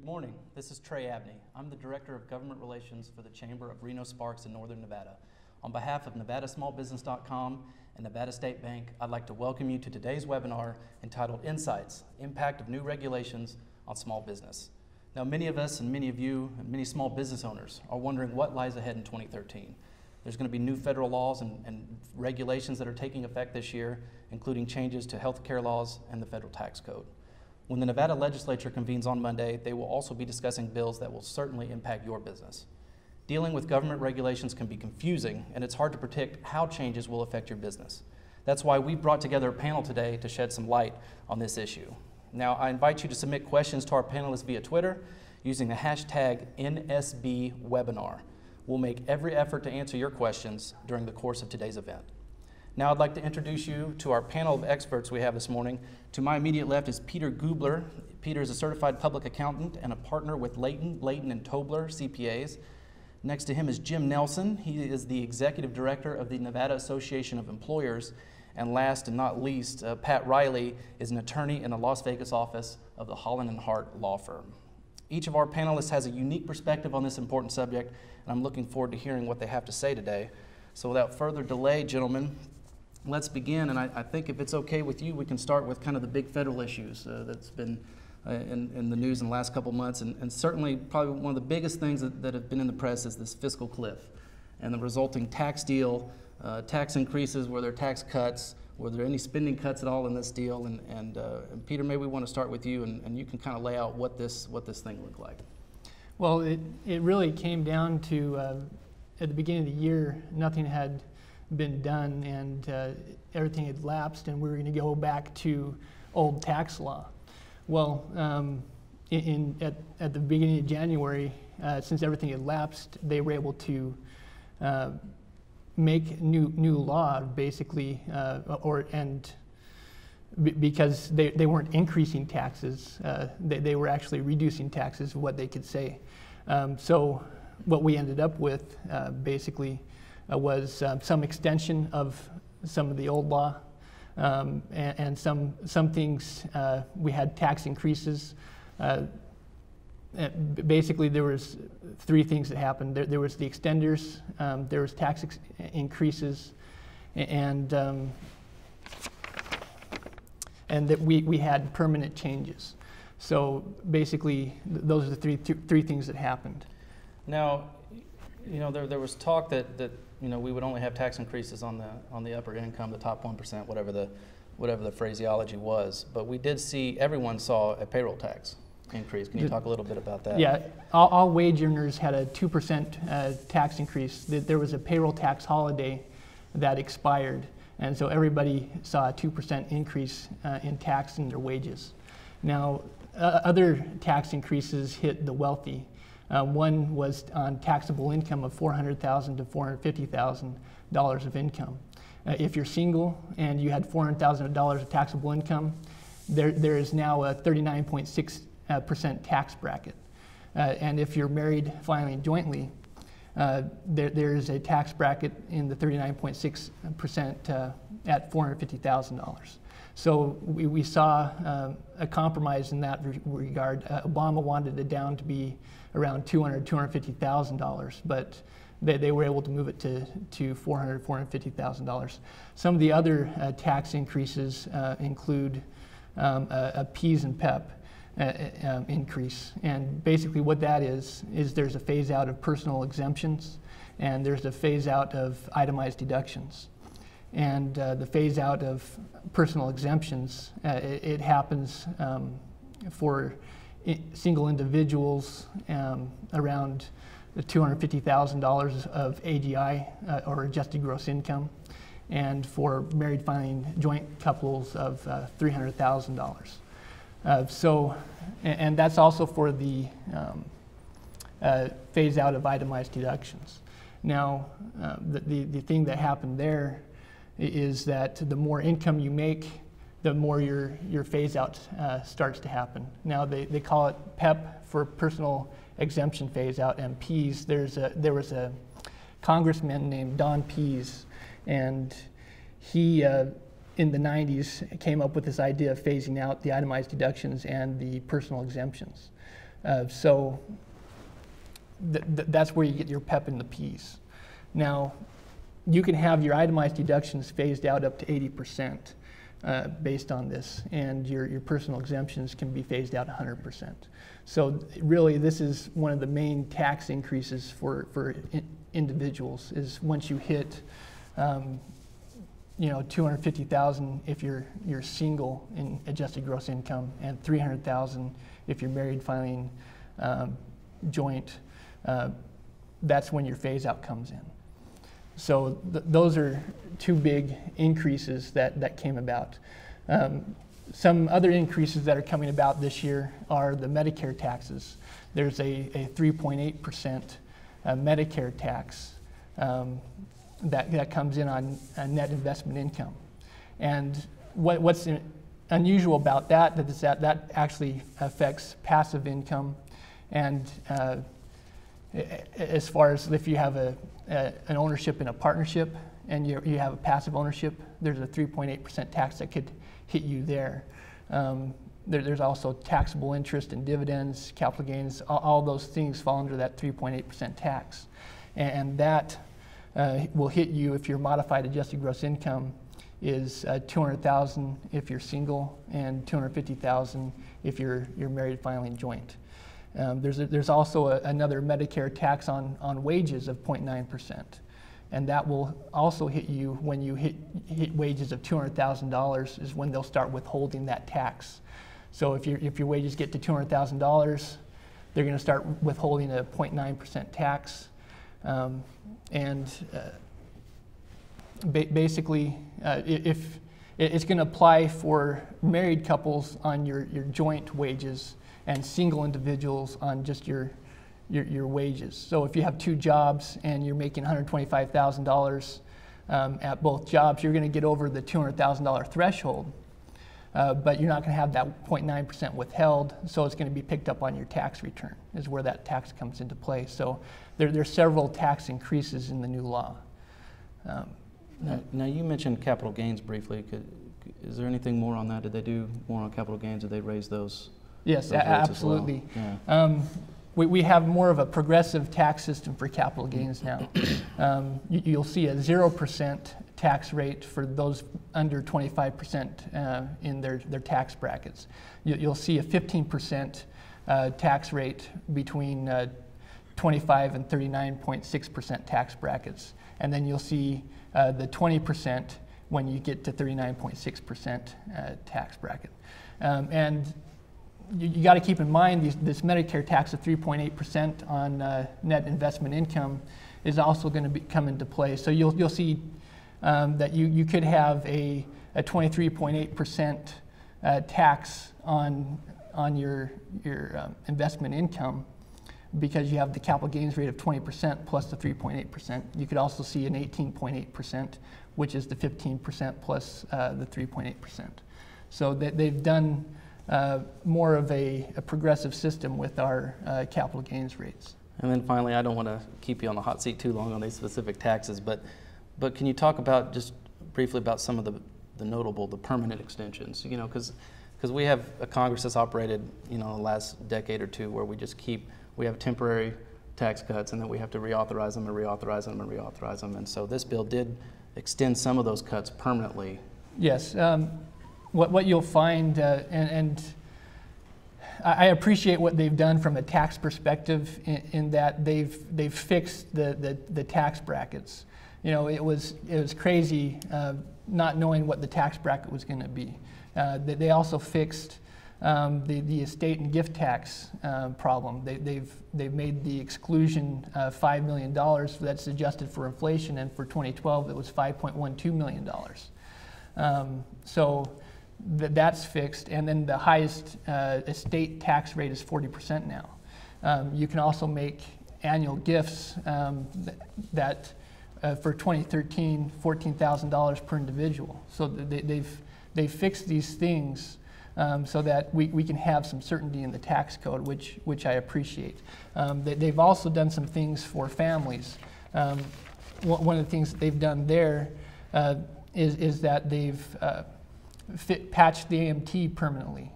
morning. This is Trey Abney. I'm the Director of Government Relations for the Chamber of Reno Sparks in Northern Nevada. On behalf of NevadaSmallBusiness.com and Nevada State Bank, I'd like to welcome you to today's webinar entitled Insights, Impact of New Regulations on Small Business. Now, many of us and many of you and many small business owners are wondering what lies ahead in 2013. There's going to be new federal laws and regulations that are taking effect this year, including changes to health care laws and the federal tax code. When the Nevada Legislature convenes on Monday, they will also be discussing bills that will certainly impact your business. Dealing with government regulations can be confusing, and it's hard to predict how changes will affect your business. That's why we brought together a panel today to shed some light on this issue. Now, I invite you to submit questions to our panelists via Twitter using the hashtag NSBWebinar. We'll make every effort to answer your questions during the course of today's event. Now I'd like to introduce you to our panel of experts we have this morning. To my immediate left is Peter Gubler. Peter is a certified public accountant and a partner with Layton and Tobler, CPAs. Next to him is Jim Nelson. He is the executive director of the Nevada Association of Employers. And last and not least, Pat Reilly is an attorney in the Las Vegas office of the Holland Hart law firm. Each of our panelists has a unique perspective on this important subject, and I'm looking forward to hearing what they have to say today. So without further delay, gentlemen, let's begin. And I think if it's okay with you, we can start with kind of the big federal issues that's been in the news in the last couple months. And certainly probably one of the biggest things that have been in the press is this fiscal cliff and the resulting tax deal, tax increases, were there tax cuts, were there any spending cuts at all in this deal? And Peter, maybe we want to start with you, and you can kind of lay out what this thing looked like. Well, it really came down to, at the beginning of the year, nothing had been done, and everything had lapsed, and we were going to go back to old tax law. Well, at the beginning of January, since everything had lapsed, they were able to make new law, basically, because they weren't increasing taxes, they were actually reducing taxes, what they could say. So what we ended up with, basically, was some extension of some of the old law, and some things we had tax increases. Basically, there was three things that happened. There was the extenders, there was tax increases, and that we had permanent changes. So basically, those are the three things that happened. Now, you know, there was talk that you know, we would only have tax increases on the upper income, the top 1%, whatever the phraseology was. But we did see, everyone saw a payroll tax increase. Can you talk a little bit about that? Yeah, all wage earners had a 2% tax increase. There was a payroll tax holiday that expired, and so everybody saw a 2% increase in tax in their wages. Now, other tax increases hit the wealthy. One was on taxable income of $400,000 to $450,000 of income. If you're single and you had $400,000 of taxable income, there is now a 39.6% tax bracket. And if you're married filing jointly, there is a tax bracket in the 39.6% at $450,000. So we saw a compromise in that regard. Obama wanted it down to be around $200,000, $250,000, but they were able to move it to $400,000, $450,000. Some of the other tax increases include a P's and PEP increase, and basically what that is there's a phase out of personal exemptions, and there's a phase out of itemized deductions. And the phase out of personal exemptions, it happens for single individuals around the $250,000 of AGI, or adjusted gross income, and for married filing joint couples of $300,000. So, and that's also for the phase out of itemized deductions. Now, the thing that happened there is that the more income you make, the more your phase out starts to happen. Now they call it PEP for personal exemption phase out, and P's. There was a congressman named Don Pease, and he in the 90s came up with this idea of phasing out the itemized deductions and the personal exemptions. So that's where you get your PEP and the Ps. Now, you can have your itemized deductions phased out up to 80% based on this, and your personal exemptions can be phased out 100%. So really, this is one of the main tax increases for individuals, is once you hit $250,000 if you're single in adjusted gross income, and $300,000 if you're married filing joint. That's when your phase out comes in. So those are two big increases that came about. Some other increases that are coming about this year are the Medicare taxes. There's a 3.8% Medicare tax that comes in on net investment income. And what's unusual about that is that actually affects passive income. And as far as if you have an ownership in a partnership and you have a passive ownership, there's a 3.8% tax that could hit you there. There's also taxable interest and dividends, capital gains, all those things fall under that 3.8% tax. And that will hit you if your modified adjusted gross income is $200,000 if you're single and $250,000 if you're married filing joint. There's also another Medicare tax on wages of 0.9%, and that will also hit you when you hit wages of $200,000 is when they'll start withholding that tax. So if your wages get to $200,000, they're going to start withholding a 0.9% tax, basically, if it's going to apply for married couples on your joint wages and single individuals on just your wages. So if you have two jobs and you're making $125,000 at both jobs, you're going to get over the $200,000 threshold, but you're not going to have that 0.9% withheld, so it's going to be picked up on your tax return, is where that tax comes into play. So there's several tax increases in the new law. Now you mentioned capital gains briefly. Is there anything more on that? Did they do more on capital gains? Did they raise those? Yes, those absolutely. Yeah. We have more of a progressive tax system for capital gains now. You'll see a 0% tax rate for those under 25% in their tax brackets. You'll see a 15% tax rate between 25 and 39.6% tax brackets. And then you'll see the 20% when you get to 39.6% tax bracket. And you got to keep in mind this Medicare tax of 3.8% on net investment income is also going to come into play. So you'll see that you could have a 23.8% tax on your investment income, because you have the capital gains rate of 20% plus the 3.8%. You could also see an 18.8%, which is the 15% plus the 3.8%. So they've done more of a progressive system with our capital gains rates. And then finally, I don't want to keep you on the hot seat too long on these specific taxes, but can you talk about just briefly about some of the notable, the permanent extensions? You know, because we have a Congress that's operated, you know, the last decade or two where we have temporary tax cuts, and then we have to reauthorize them and reauthorize them and reauthorize them. And so this bill did extend some of those cuts permanently. Yes. What you'll find, and I appreciate what they've done from a tax perspective in that they've fixed the tax brackets. You know, it was crazy not knowing what the tax bracket was going to be. They also fixed the estate and gift tax problem. They've made the exclusion $5 million that's adjusted for inflation, and for 2012 it was $5.12 million. So that's fixed, and then the highest estate tax rate is 40% now. You can also make annual gifts that for 2013, $14,000 per individual. So they've fixed these things so that we can have some certainty in the tax code, which I appreciate. They've also done some things for families. One of the things that they've done there is that they've patched the AMT permanently.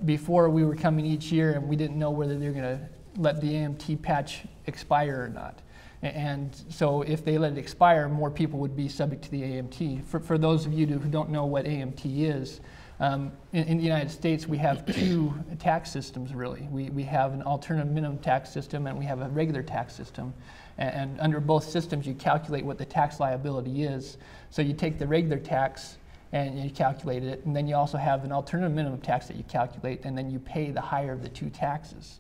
before we were coming each year and we didn't know whether they were going to let the AMT patch expire or not. And so if they let it expire, more people would be subject to the AMT. For those of you who don't know what AMT is, in the United States we have two tax systems really. We have an alternative minimum tax system and we have a regular tax system. And under both systems you calculate what the tax liability is. So you take the regular tax and you calculate it, and then you also have an alternative minimum tax that you calculate, and then you pay the higher of the two taxes.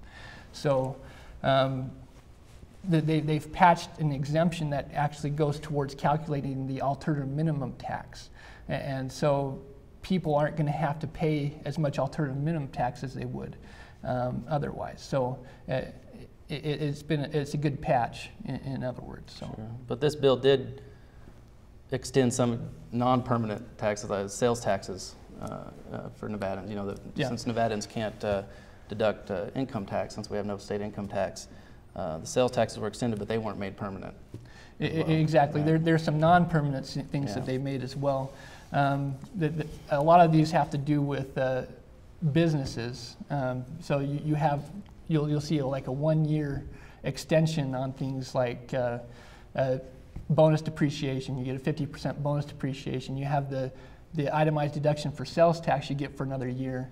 So they've patched an exemption that actually goes towards calculating the alternative minimum tax. And so people aren't going to have to pay as much alternative minimum tax as they would otherwise. So it's a good patch, in other words. So. Sure. But this bill did extend some non-permanent taxes, like sales taxes for Nevadans. You know, since Nevadans can't deduct income tax, since we have no state income tax, the sales taxes were extended, but they weren't made permanent. Exactly. Right. There's some non-permanent things that they made as well. A lot of these have to do with businesses. So you'll see like a 1-year extension on things like bonus depreciation. You get a 50% bonus depreciation. You have the itemized deduction for sales tax you get for another year.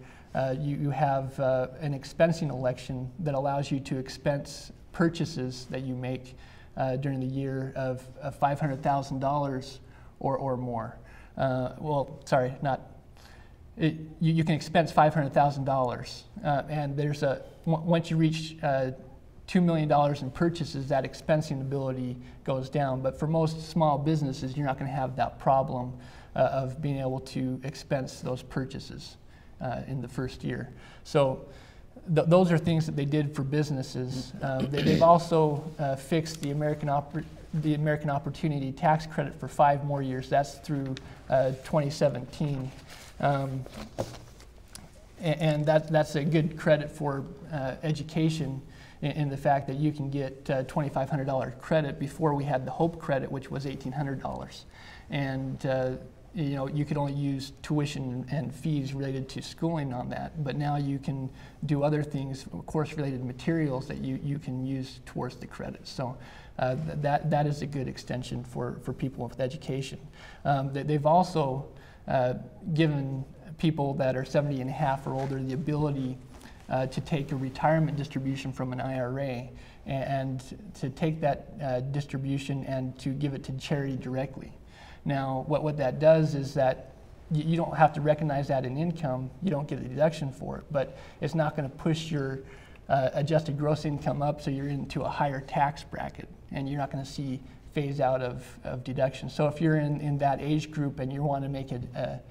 You have an expensing election that allows you to expense purchases that you make during the year of $500,000 or more. Well, sorry, not. You can expense $500,000, and there's once you reach $2 million in purchases, that expensing ability goes down. But for most small businesses, you're not going to have that problem of being able to expense those purchases in the first year. So those are things that they did for businesses. They've also fixed the American Opportunity Tax Credit for 5 more years. That's through 2017. And that's a good credit for education in the fact that you can get $2,500 credit. Before we had the HOPE credit, which was $1,800. And you know, you could only use tuition and fees related to schooling on that, but now you can do other things, course-related materials that you can use towards the credit. So that is a good extension for people with education. They've also given people that are 70 and a half or older the ability to take a retirement distribution from an IRA and to take that distribution and to give it to charity directly. Now, what that does is that you don't have to recognize that in income. You don't get a deduction for it, but it's not going to push your adjusted gross income up so you're into a higher tax bracket, and you're not going to see phase out of deduction. So if you're in that age group and you want to make a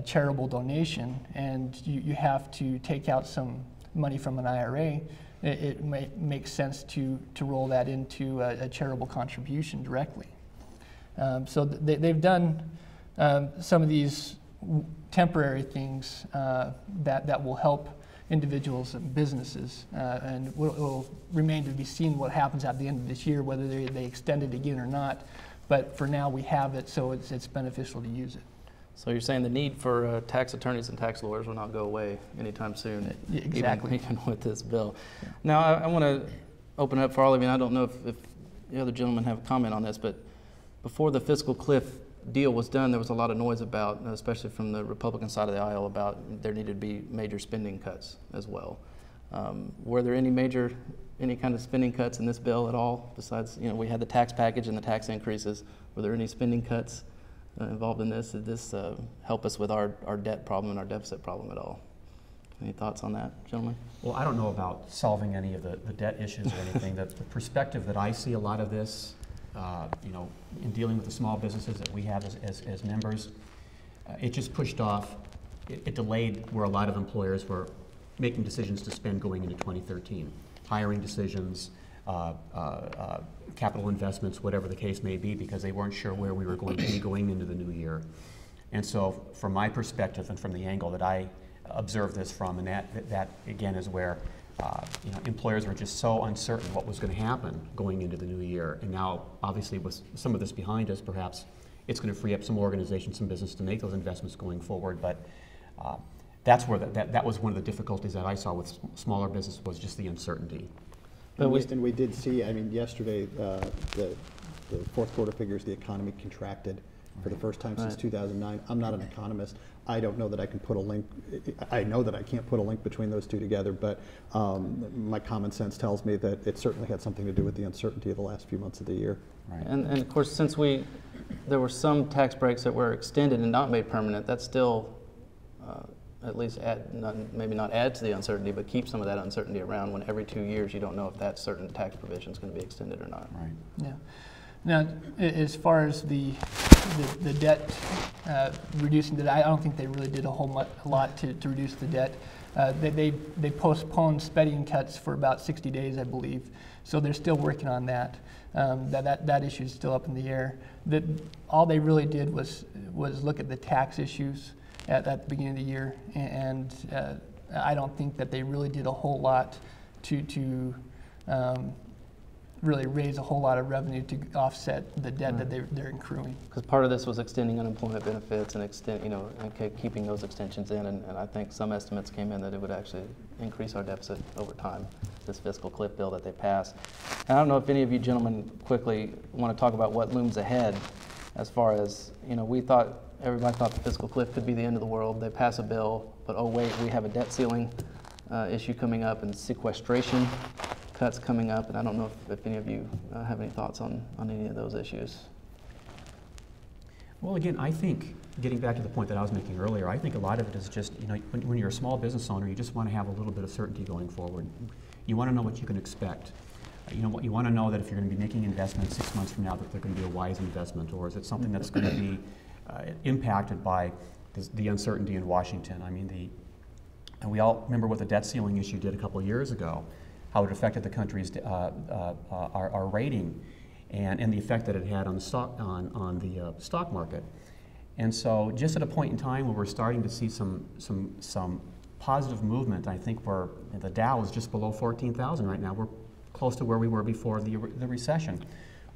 charitable donation and you have to take out some money from an IRA, it makes sense to roll that into a charitable contribution directly. So they've done some of these temporary things that will help individuals and businesses, and it will remain to be seen what happens at the end of this year, whether they extend it again or not. But for now we have it, so it's beneficial to use it. So you're saying the need for tax attorneys and tax lawyers will not go away anytime soon, exactly. even with this bill. Yeah. Now I want to open it up for all of you, and I don't know if the other gentlemen have a comment on this, but before the fiscal cliff deal was done, there was a lot of noise about, especially from the Republican side of the aisle, about there needed to be major spending cuts as well. Were there any kind of spending cuts in this bill at all? Besides, you know, we had the tax package and the tax increases. Were there any spending cuts involved in this? Did this help us with our debt problem and our deficit problem at all? Any thoughts on that, gentlemen? Well, I don't know about solving any of the debt issues or anything. The perspective that I see a lot of this, you know, in dealing with the small businesses that we have as members, it just pushed off, it delayed where a lot of employers were making decisions to spend going into 2013. Hiring decisions, capital investments, whatever the case may be, because they weren't sure where we were going to be going into the new year. And so from my perspective and from the angle that I observe this from, and that again is where you know, employers were just so uncertain what was going to happen going into the new year. And now, obviously, with some of this behind us, perhaps it's going to free up some organizations, some business to make those investments going forward. But that's where that was one of the difficulties that I saw with smaller business, was just the uncertainty. But we did see, I mean, yesterday, the fourth quarter figures, the economy contracted for the first time since 2009. I'm not an economist. I don't know that I can put a link. I know that I can't put a link between those two together, but my common sense tells me that it certainly had something to do with the uncertainty of the last few months of the year. Right. And of course, since there were some tax breaks that were extended and not made permanent, that still at least maybe not add to the uncertainty, but keep some of that uncertainty around when every 2 years you don't know if that certain tax provision is going to be extended or not. Right. Yeah. Now, as far as the debt, reducing the debt, I don't think they really did a lot to reduce the debt. They postponed spending cuts for about 60 days, I believe. So they're still working on that. That issue is still up in the air. All they really did was look at the tax issues at the beginning of the year, and I don't think that they really did a whole lot to really raise a whole lot of revenue to offset the debt that they're accruing. Because part of this was extending unemployment benefits and keeping those extensions in, and I think some estimates came in that it would actually increase our deficit over time, this fiscal cliff bill that they passed. And I don't know if any of you gentlemen quickly want to talk about what looms ahead, as far as, everybody thought the fiscal cliff could be the end of the world. They pass a bill, but oh wait, we have a debt ceiling issue coming up and sequestration cuts coming up, and I don't know if any of you have any thoughts on any of those issues. Well, again, I think, getting back to the point that I was making earlier, I think a lot of it is just, when you're a small business owner, you just want to have a little bit of certainty going forward. You want to know what you can expect. You want to know that if you're going to be making investments 6 months from now, that they're going to be a wise investment, or is it something that's going to be impacted by the uncertainty in Washington? I mean, and we all remember what the debt ceiling issue did a couple of years ago, how it affected the country's our rating, and the effect that it had on the stock market. And so, just at a point in time where we're starting to see some positive movement, I think the Dow is just below 14,000 right now. We're close to where we were before the recession.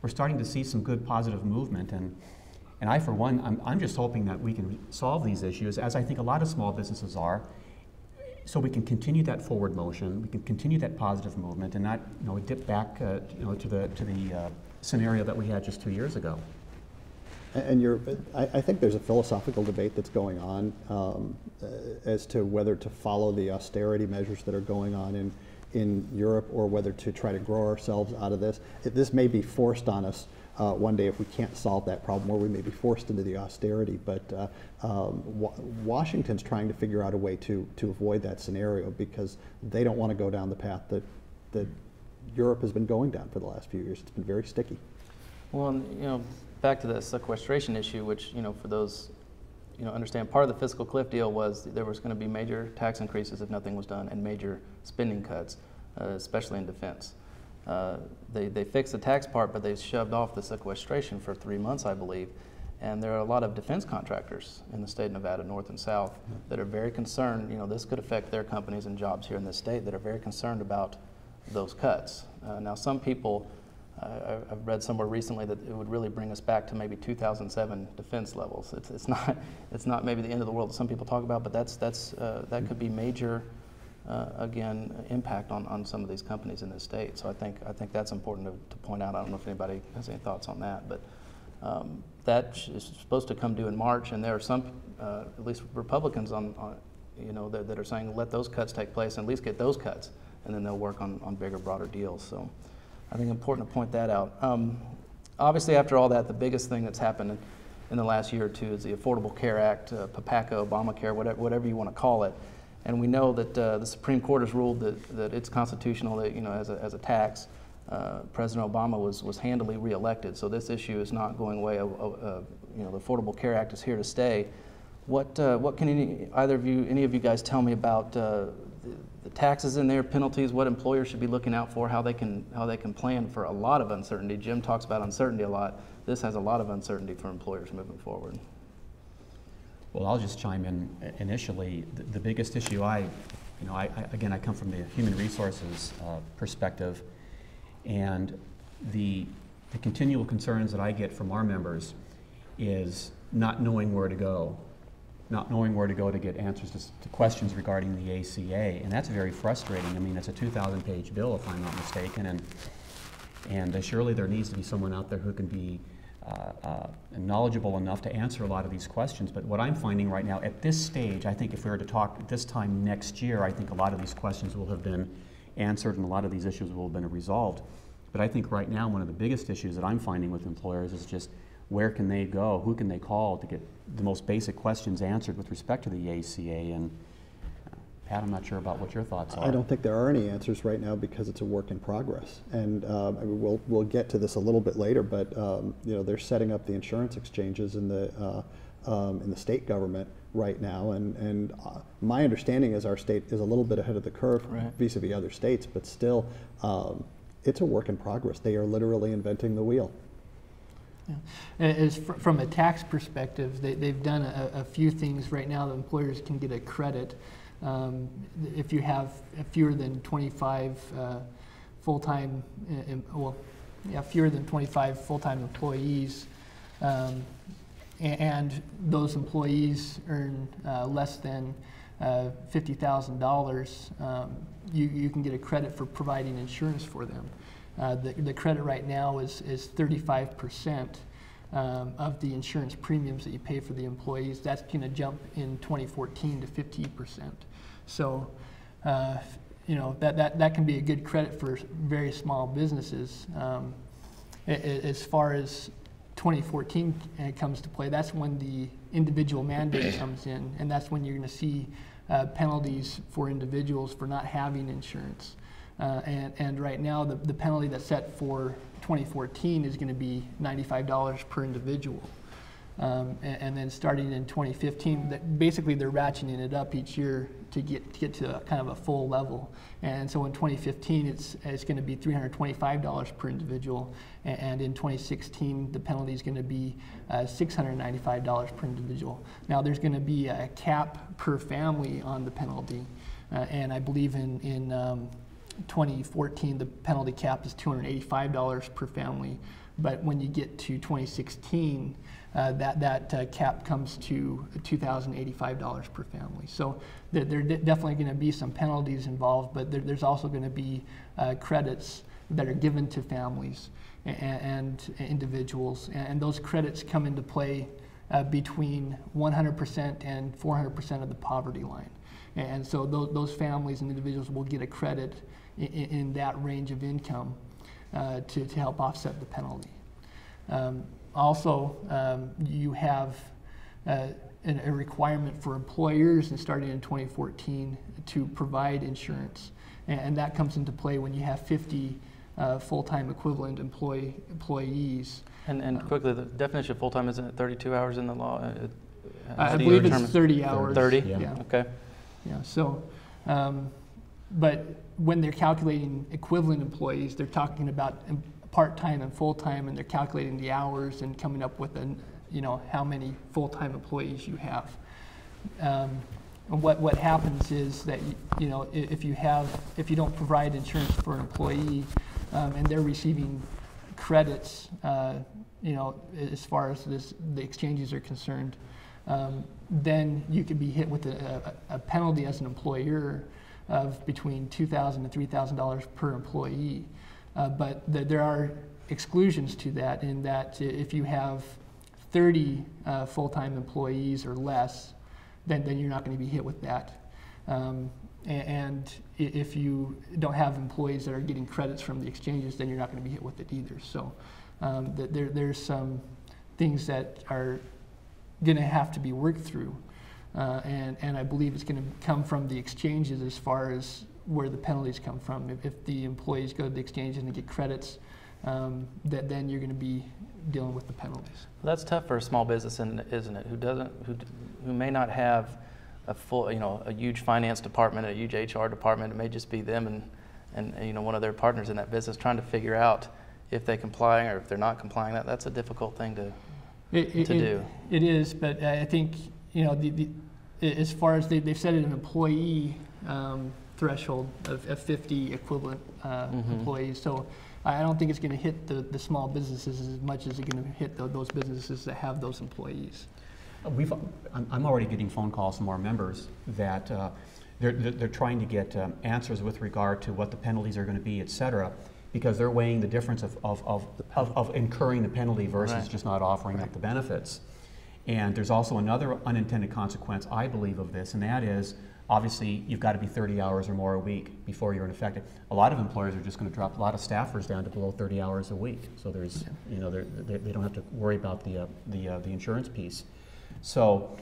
We're starting to see some good positive movement, and I, for one, I'm just hoping that we can solve these issues, as I think a lot of small businesses are, so we can continue that forward motion, we can continue that positive movement, and not dip back to the scenario that we had just 2 years ago. And I think there's a philosophical debate that's going on as to whether to follow the austerity measures that are going on in Europe, or whether to try to grow ourselves out of this. This may be forced on us one day if we can't solve that problem, or we may be forced into the austerity. But Washington's trying to figure out a way to avoid that scenario, because they don't want to go down the path that Europe has been going down for the last few years. It's been very sticky. Well, back to the sequestration issue, which, for those, understand, part of the fiscal cliff deal was there was going to be major tax increases if nothing was done, and major spending cuts, especially in defense. They fixed the tax part, but they shoved off the sequestration for 3 months, I believe. And there are a lot of defense contractors in the state of Nevada, north and south, that are very concerned. This could affect their companies and jobs here in this state, that are very concerned about those cuts. Now, some people, I've read somewhere recently that it would really bring us back to maybe 2007 defense levels. It's not maybe the end of the world that some people talk about, but that could be major. Again, impact on some of these companies in this state. So I think that's important to point out. I don't know if anybody has any thoughts on that, but that is supposed to come due in March, and there are some, at least Republicans that are saying let those cuts take place and at least get those cuts, and then they'll work on bigger, broader deals. So I think it's important to point that out. Obviously, after all that, the biggest thing that's happened in the last year or two is the Affordable Care Act, PPACA, Obamacare, whatever you want to call it. And we know that the Supreme Court has ruled that it's constitutional, that as a tax. President Obama was handily reelected, so this issue is not going away. The Affordable Care Act is here to stay. What can any of you guys tell me about the taxes in there, penalties, what employers should be looking out for, how they can plan for a lot of uncertainty? Jim talks about uncertainty a lot. This has a lot of uncertainty for employers moving forward. Well, I'll just chime in initially. The biggest issue I come from the human resources perspective, and the continual concerns that I get from our members is not knowing where to go not knowing where to go to get answers to questions regarding the ACA, and that's very frustrating. I mean, it's a 2,000-page bill, if I'm not mistaken, and surely there needs to be someone out there who can be knowledgeable enough to answer a lot of these questions. But what I'm finding right now, at this stage, I think if we were to talk at this time next year, I think a lot of these questions will have been answered and a lot of these issues will have been resolved. But I think right now one of the biggest issues that I'm finding with employers is just where can they go, who can they call to get the most basic questions answered with respect to the ACA. And Pat, I'm not sure about what your thoughts are. I don't think there are any answers right now because it's a work in progress. And I mean, we'll get to this a little bit later, but you know, they're setting up the insurance exchanges in the state government right now. And my understanding is our state is a little bit ahead of the curve vis-a-vis other states, but still, it's a work in progress. They are literally inventing the wheel. Yeah. From a tax perspective, they've done a few things right now that employers can get a credit. If you have fewer than 25 full-time, fewer than 25 full-time employees, and those employees earn less than $50,000, you can get a credit for providing insurance for them. The credit right now is 35% of the insurance premiums that you pay for the employees. That's going to jump in 2014 to 50%. So, you know, that can be a good credit for very small businesses. As far as 2014 comes to play, that's when the individual mandate comes in, and that's when you're going to see penalties for individuals for not having insurance. And right now, the penalty that's set for 2014 is going to be $95 per individual. And then starting in 2015, basically they're ratcheting it up each year to get to kind of a full level. And so in 2015, it's going to be $325 per individual, and in 2016, the penalty is going to be $695 per individual. Now there's going to be a cap per family on the penalty, and I believe in 2014, the penalty cap is $285 per family, but when you get to 2016, that cap comes to $2,085 per family. So there definitely going to be some penalties involved, but there's also going to be credits that are given to families and individuals, and those credits come into play between 100% and 400% of the poverty line. And so those families and individuals will get a credit in that range of income to help offset the penalty. Also, you have a requirement for employers, and starting in 2014, to provide insurance. And that comes into play when you have 50 full-time equivalent employees. And quickly, the definition of full-time, isn't it 32 hours in the law? I believe it's 30 hours. 30? Yeah. Okay. Yeah, so, but when they're calculating equivalent employees, they're talking about part-time and full-time, and they're calculating the hours and coming up with how many full-time employees you have. And what happens is that if you don't provide insurance for an employee, and they're receiving credits, as far as the exchanges are concerned, then you could be hit with a penalty as an employer of between $2,000 and $3,000 per employee. But there are exclusions to that, in that if you have 30 full-time employees or less, then you're not going to be hit with that. And if you don't have employees that are getting credits from the exchanges, then you're not going to be hit with it either. So there's some things that are going to have to be worked through. And I believe it's going to come from the exchanges as far as where the penalties come from. If the employees go to the exchange and they get credits, then you're going to be dealing with the penalties. Well, that's tough for a small business, isn't it? Who may not have a full, a huge finance department, a huge HR department. It may just be them and one of their partners in that business trying to figure out if they comply or if they're not complying. That's a difficult thing to do. It is, but I think as far as they've set an employee threshold of 50 equivalent employees. So I don't think it's going to hit the small businesses as much as it's going to hit those businesses that have those employees. I'm already getting phone calls from our members that they're trying to get answers with regard to what the penalties are going to be, et cetera, because they're weighing the difference of incurring the penalty versus Right. just not offering up the benefits. And there's also another unintended consequence, I believe, of this, and that is, obviously, you've got to be 30 hours or more a week before you're affected. A lot of employers are just going to drop a lot of staffers down to below 30 hours a week. So there's, you know, they don't have to worry about the insurance piece. So,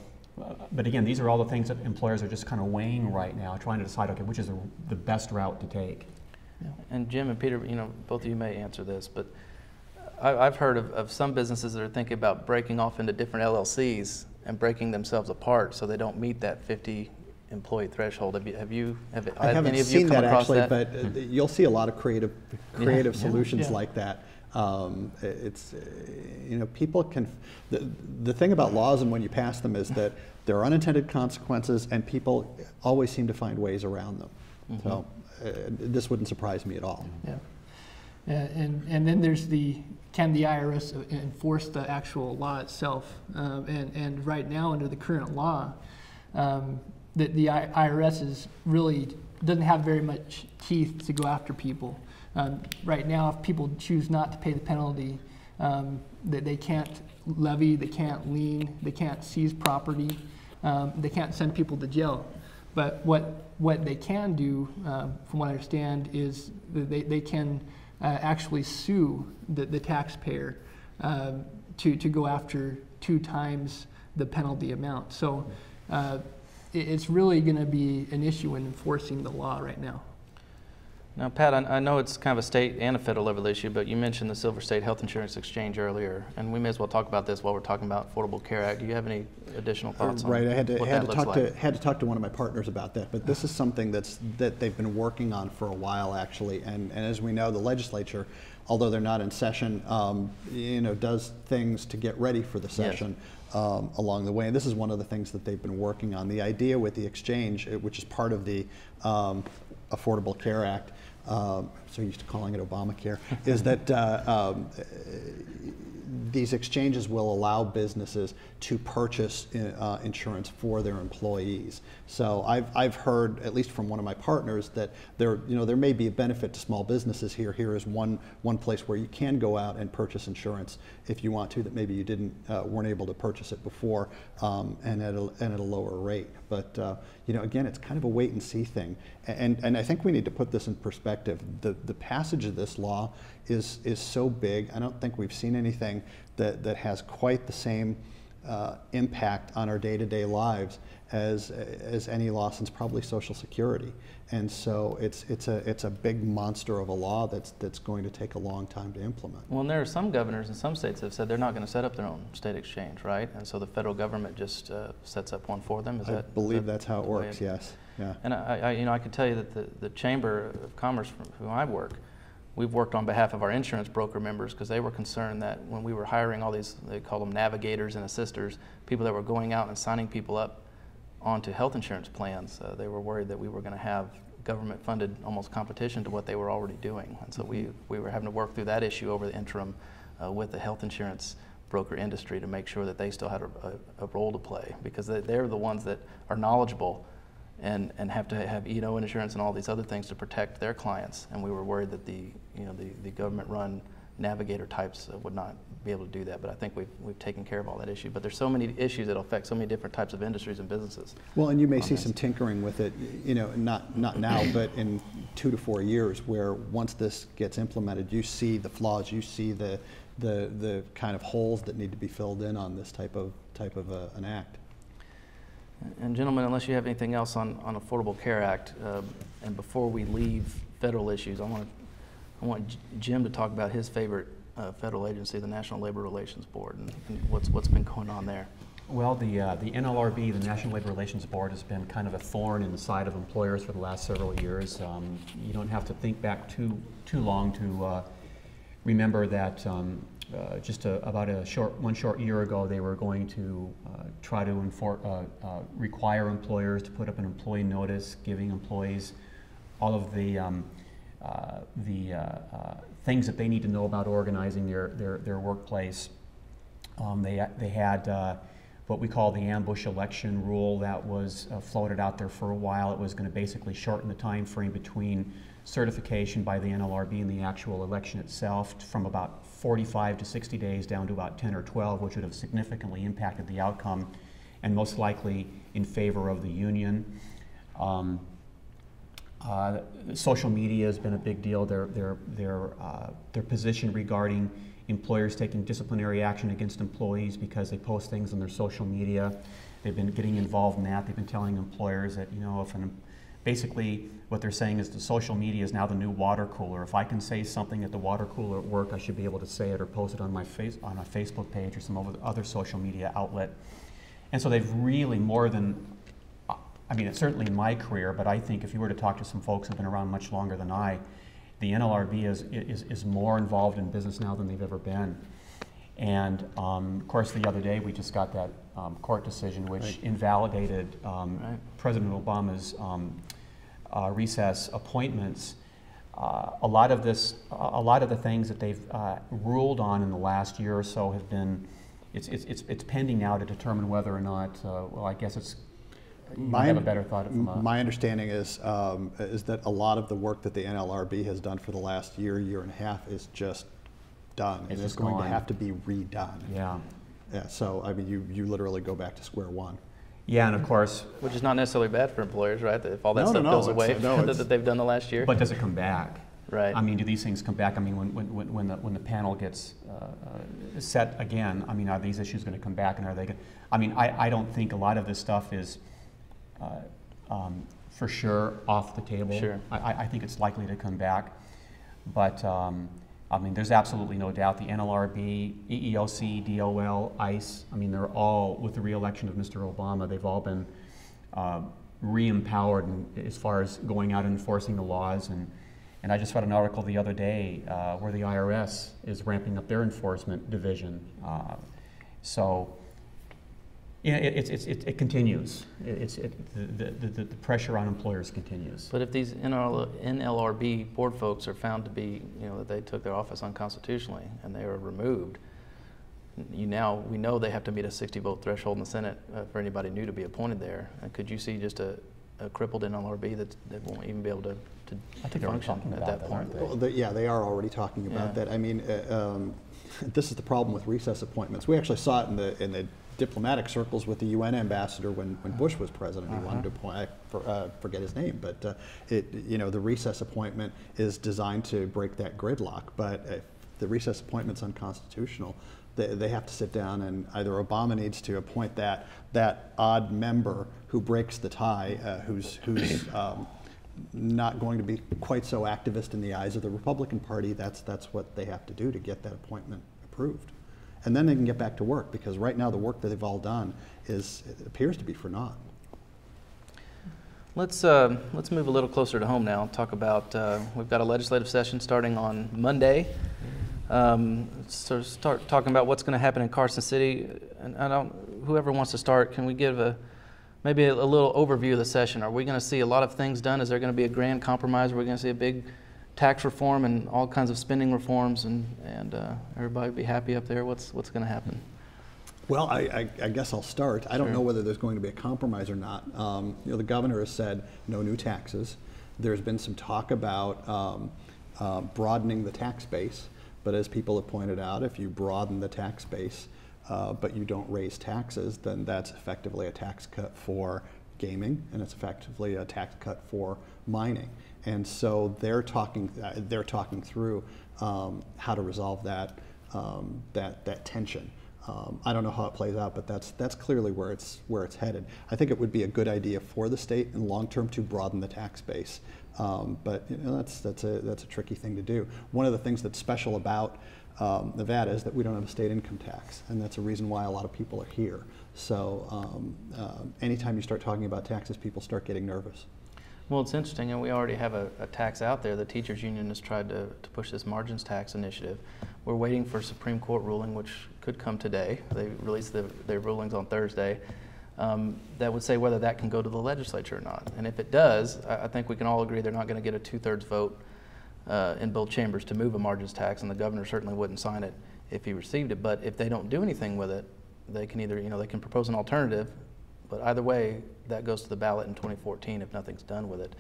but again, these are all the things that employers are just kind of weighing right now, trying to decide, okay, which is the best route to take. Yeah. And Jim and Peter, you know, both of you may answer this, but I've heard of some businesses that are thinking about breaking off into different LLCs and breaking themselves apart so they don't meet that 50 employee threshold. Have I haven't any of seen you come that across actually, that? but you'll see a lot of creative solutions Yeah. like that. It's, you know, people can, the thing about laws and when you pass them is that there are unintended consequences and people always seem to find ways around them. Mm-hmm. So this wouldn't surprise me at all. Yeah. And then there's can the IRS enforce the actual law itself? And right now, under the current law, the IRS doesn't have very much teeth to go after people. Right now, if people choose not to pay the penalty, they can't levy, they can't lien, they can't seize property, they can't send people to jail. But what they can do, from what I understand, is they can actually sue the taxpayer to go after 2 times the penalty amount. So it's really going to be an issue in enforcing the law right now. Now, Pat, I know it's kind of a state and a federal level issue, but you mentioned the Silver State Health Insurance Exchange earlier, and we may as well talk about this while we're talking about Affordable Care Act. Do you have any additional thoughts on Right, I had to talk to one of my partners about that, but this is something that they've been working on for a while actually, and as we know, the legislature, although they're not in session, you know, does things to get ready for the session. Yes. Along the way, and this is one of the things that they've been working on. The idea with the exchange, which is part of the Affordable Care Act, so used to calling it Obamacare, is that these exchanges will allow businesses to purchase insurance for their employees. So I've heard, at least from one of my partners, that there may be a benefit to small businesses here. Here is one place where you can go out and purchase insurance if you want to, that maybe you weren't able to purchase it before, and at a lower rate. But you know, again, it's kind of a wait and see thing. And I think we need to put this in perspective. The passage of this law is so big. I don't think we've seen anything that has quite the same impact on our day-to-day lives as any law since probably Social Security. And so it's a big monster of a law that's going to take a long time to implement. Well, and there are some governors in some states that have said they're not going to set up their own state exchange, right? And so the federal government just sets up one for them. I believe that's how it works. Yes. Yeah. And I can tell you that the Chamber of Commerce, from whom I work, we've worked on behalf of our insurance broker members because they were concerned that when we were hiring all these, they call them navigators and assisters, people that were going out and signing people up onto health insurance plans, they were worried that we were going to have government-funded almost competition to what they were already doing. And so we were having to work through that issue over the interim with the health insurance broker industry to make sure that they still had a role to play, because they're the ones that are knowledgeable and have to have E&O insurance and all these other things to protect their clients. And we were worried that the government-run navigator types would not be able to do that. But I think we've taken care of all that issue. But there's so many issues that affect so many different types of industries and businesses. Well, and you may see some tinkering with it, you know, not now, but in 2 to 4 years, where once this gets implemented, you see the flaws, you see the kind of holes that need to be filled in on this type of an act. And gentlemen, unless you have anything else on Affordable Care Act, and before we leave federal issues, I want Jim to talk about his favorite federal agency, the National Labor Relations Board, and what's been going on there. Well, the NLRB, the National Labor Relations Board, has been kind of a thorn in the side of employers for the last several years. You don't have to think back too long to remember that just about one short year ago, they were going to try to require employers to put up an employee notice, giving employees all of the things that they need to know about organizing their workplace. They had what we call the ambush election rule that was floated out there for a while. It was going to basically shorten the time frame between certification by the NLRB and the actual election itself from about 45 to 60 days down to about 10 or 12, which would have significantly impacted the outcome and most likely in favor of the union. Social media has been a big deal. Their position regarding employers taking disciplinary action against employees because they post things on their social media. They've been getting involved in that. They've been telling employers that, basically what they're saying is the social media is now the new water cooler. If I can say something at the water cooler at work, I should be able to say it or post it on my Facebook page or some other social media outlet. And so they've really more than, it's certainly in my career, but I think if you were to talk to some folks who've been around much longer than I, the NLRB is more involved in business now than they've ever been. And of course, the other day we just got that court decision which invalidated President Obama's recess appointments. A lot of the things that they've ruled on in the last year or so have been, it's pending now to determine whether or not, well, I guess it's, you have a better thought from my understanding is that a lot of the work that the NLRB has done for the last year and a half is just done. It's just going to have to be redone. Yeah. Yeah. So you literally go back to square one. Yeah, and of course, which is not necessarily bad for employers, right? If all that stuff goes away that they've done the last year. But does it come back? Right. Do these things come back? When the panel gets set again, are these issues going to come back, and are they going? I don't think a lot of this stuff is for sure off the table. Sure. I think it's likely to come back, but there's absolutely no doubt the NLRB, EEOC, DOL, ICE, they're all, with the re-election of Mr. Obama, they've all been re-empowered as far as going out and enforcing the laws. And I just read an article the other day where the IRS is ramping up their enforcement division. It continues. The pressure on employers continues. But if these NLRB board folks are found to be, that they took their office unconstitutionally and they are removed, we know they have to meet a 60-vote threshold in the Senate for anybody new to be appointed there. And could you see just a crippled NLRB that won't even be able to function at that point? Well, they are already talking about that. This is the problem with recess appointments. We actually saw it in the diplomatic circles with the UN ambassador when Bush was president. He wanted to appoint, I forget his name, but the recess appointment is designed to break that gridlock. But if the recess appointment's unconstitutional, they have to sit down, and either Obama needs to appoint that odd member who breaks the tie, who's not going to be quite so activist in the eyes of the Republican Party. That's what they have to do to get that appointment approved. And then they can get back to work, because right now the work that they've all done appears to be for naught. Let's move a little closer to home now and talk about, we've got a legislative session starting on Monday. So start talking about what's going to happen in Carson City. And whoever wants to start, can we give maybe a little overview of the session? Are we going to see a lot of things done? Is there going to be a grand compromise? Are we going to see a big tax reform and all kinds of spending reforms, and everybody be happy up there? What's going to happen? Well, I guess I'll start. I don't know whether there's going to be a compromise or not. The governor has said no new taxes. There's been some talk about broadening the tax base, but as people have pointed out, if you broaden the tax base but you don't raise taxes, then that's effectively a tax cut for gaming, and it's effectively a tax cut for mining. And so they're talking through how to resolve that tension. I don't know how it plays out, but that's clearly where it's headed. I think it would be a good idea for the state in the long term to broaden the tax base, but that's a tricky thing to do. One of the things that's special about Nevada is that we don't have a state income tax, and that's a reason why a lot of people are here. So anytime you start talking about taxes, people start getting nervous. Well, it's interesting, and we already have a tax out there. The teachers union has tried to push this margins tax initiative. We're waiting for a Supreme Court ruling, which could come today. They released their rulings on Thursday. That would say whether that can go to the legislature or not. And if it does, I think we can all agree they're not going to get a 2/3 vote in both chambers to move a margins tax, and the governor certainly wouldn't sign it if he received it. But if they don't do anything with it, they can either, they can propose an alternative, but either way, that goes to the ballot in 2014 if nothing's done with it.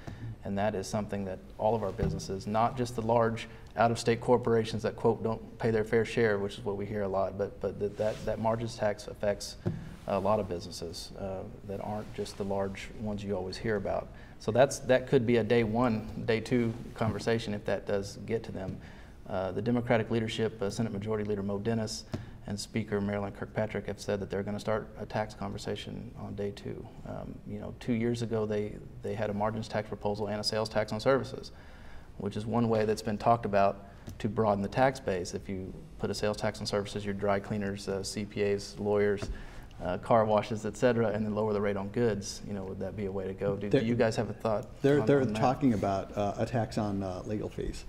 And that is something that all of our businesses, not just the large out-of-state corporations that, quote, don't pay their fair share, which is what we hear a lot, but that margins tax affects a lot of businesses that aren't just the large ones you always hear about. So that could be a day one, day two conversation if that does get to them. The Democratic leadership, Senate Majority Leader Mo Dennis and Speaker Marilyn Kirkpatrick have said that they're going to start a tax conversation on day two. 2 years ago they had a margins tax proposal and a sales tax on services, which is one way that's been talked about to broaden the tax base. If you put a sales tax on services, your dry cleaners, CPAs, lawyers, car washes, et cetera, and then lower the rate on goods, would that be a way to go? Do you guys have a thought? They're talking about a tax on legal fees.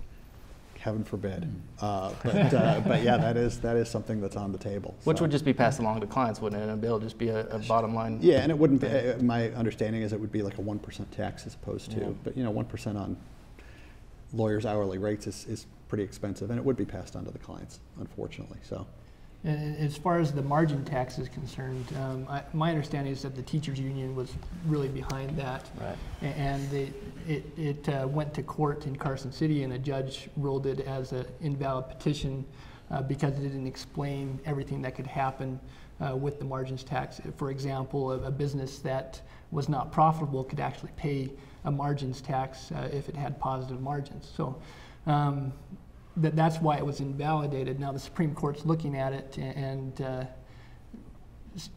Heaven forbid. But yeah, that is something that's on the table. Which would just be passed along to clients, wouldn't it? And a bill just be a bottom line. Yeah, and it wouldn't be, my understanding is it would be like a 1% tax as opposed to, but 1% on lawyers' hourly rates is pretty expensive, and it would be passed on to the clients, unfortunately. So. And as far as the margin tax is concerned, my understanding is that the teachers union was really behind that, right. And it went to court in Carson City, and a judge ruled it as an invalid petition because it didn't explain everything that could happen with the margins tax. For example, a business that was not profitable could actually pay a margins tax if it had positive margins. So. That's why it was invalidated. Now the Supreme Court's looking at it and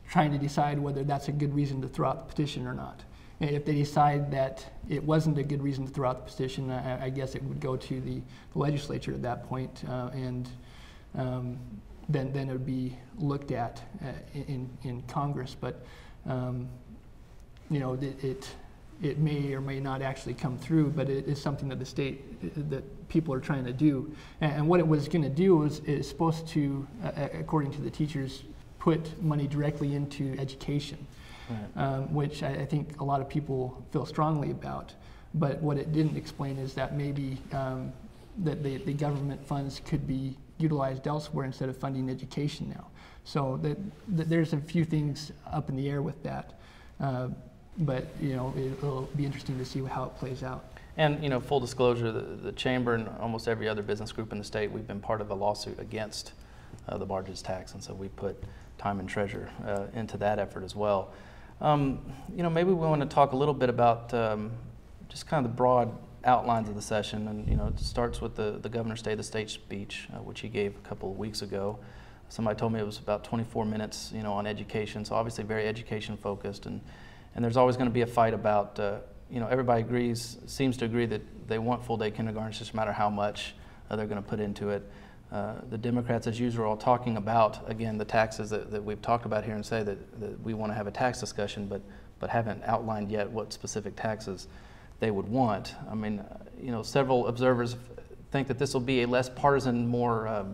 trying to decide whether that's a good reason to throw out the petition or not. And if they decide that it wasn't a good reason to throw out the petition, I guess it would go to the legislature at that point, and then it would be looked at in Congress. But it may or may not actually come through, but it is something that the state, that people are trying to do. And what it was going to do is supposed to, according to the teachers, put money directly into education, right. Which I think a lot of people feel strongly about. But what it didn't explain is that maybe that the government funds could be utilized elsewhere instead of funding education now. So there's a few things up in the air with that. But it'll be interesting to see how it plays out. And full disclosure, the chamber and almost every other business group in the state, we've been part of a lawsuit against the margins tax, and so we put time and treasure into that effort as well. Maybe we want to talk a little bit about just kind of the broad outlines of the session, and it starts with the governor's State of the State speech, which he gave a couple of weeks ago. Somebody told me it was about 24 minutes, on education, so obviously very education focused. And there's always going to be a fight about, everybody seems to agree that they want full-day kindergarten, just no matter how much they're going to put into it. The Democrats, as usual, are all talking about, again, the taxes that we've talked about here, and say that we want to have a tax discussion, but haven't outlined yet what specific taxes they would want. I mean, several observers think that this will be a less partisan, more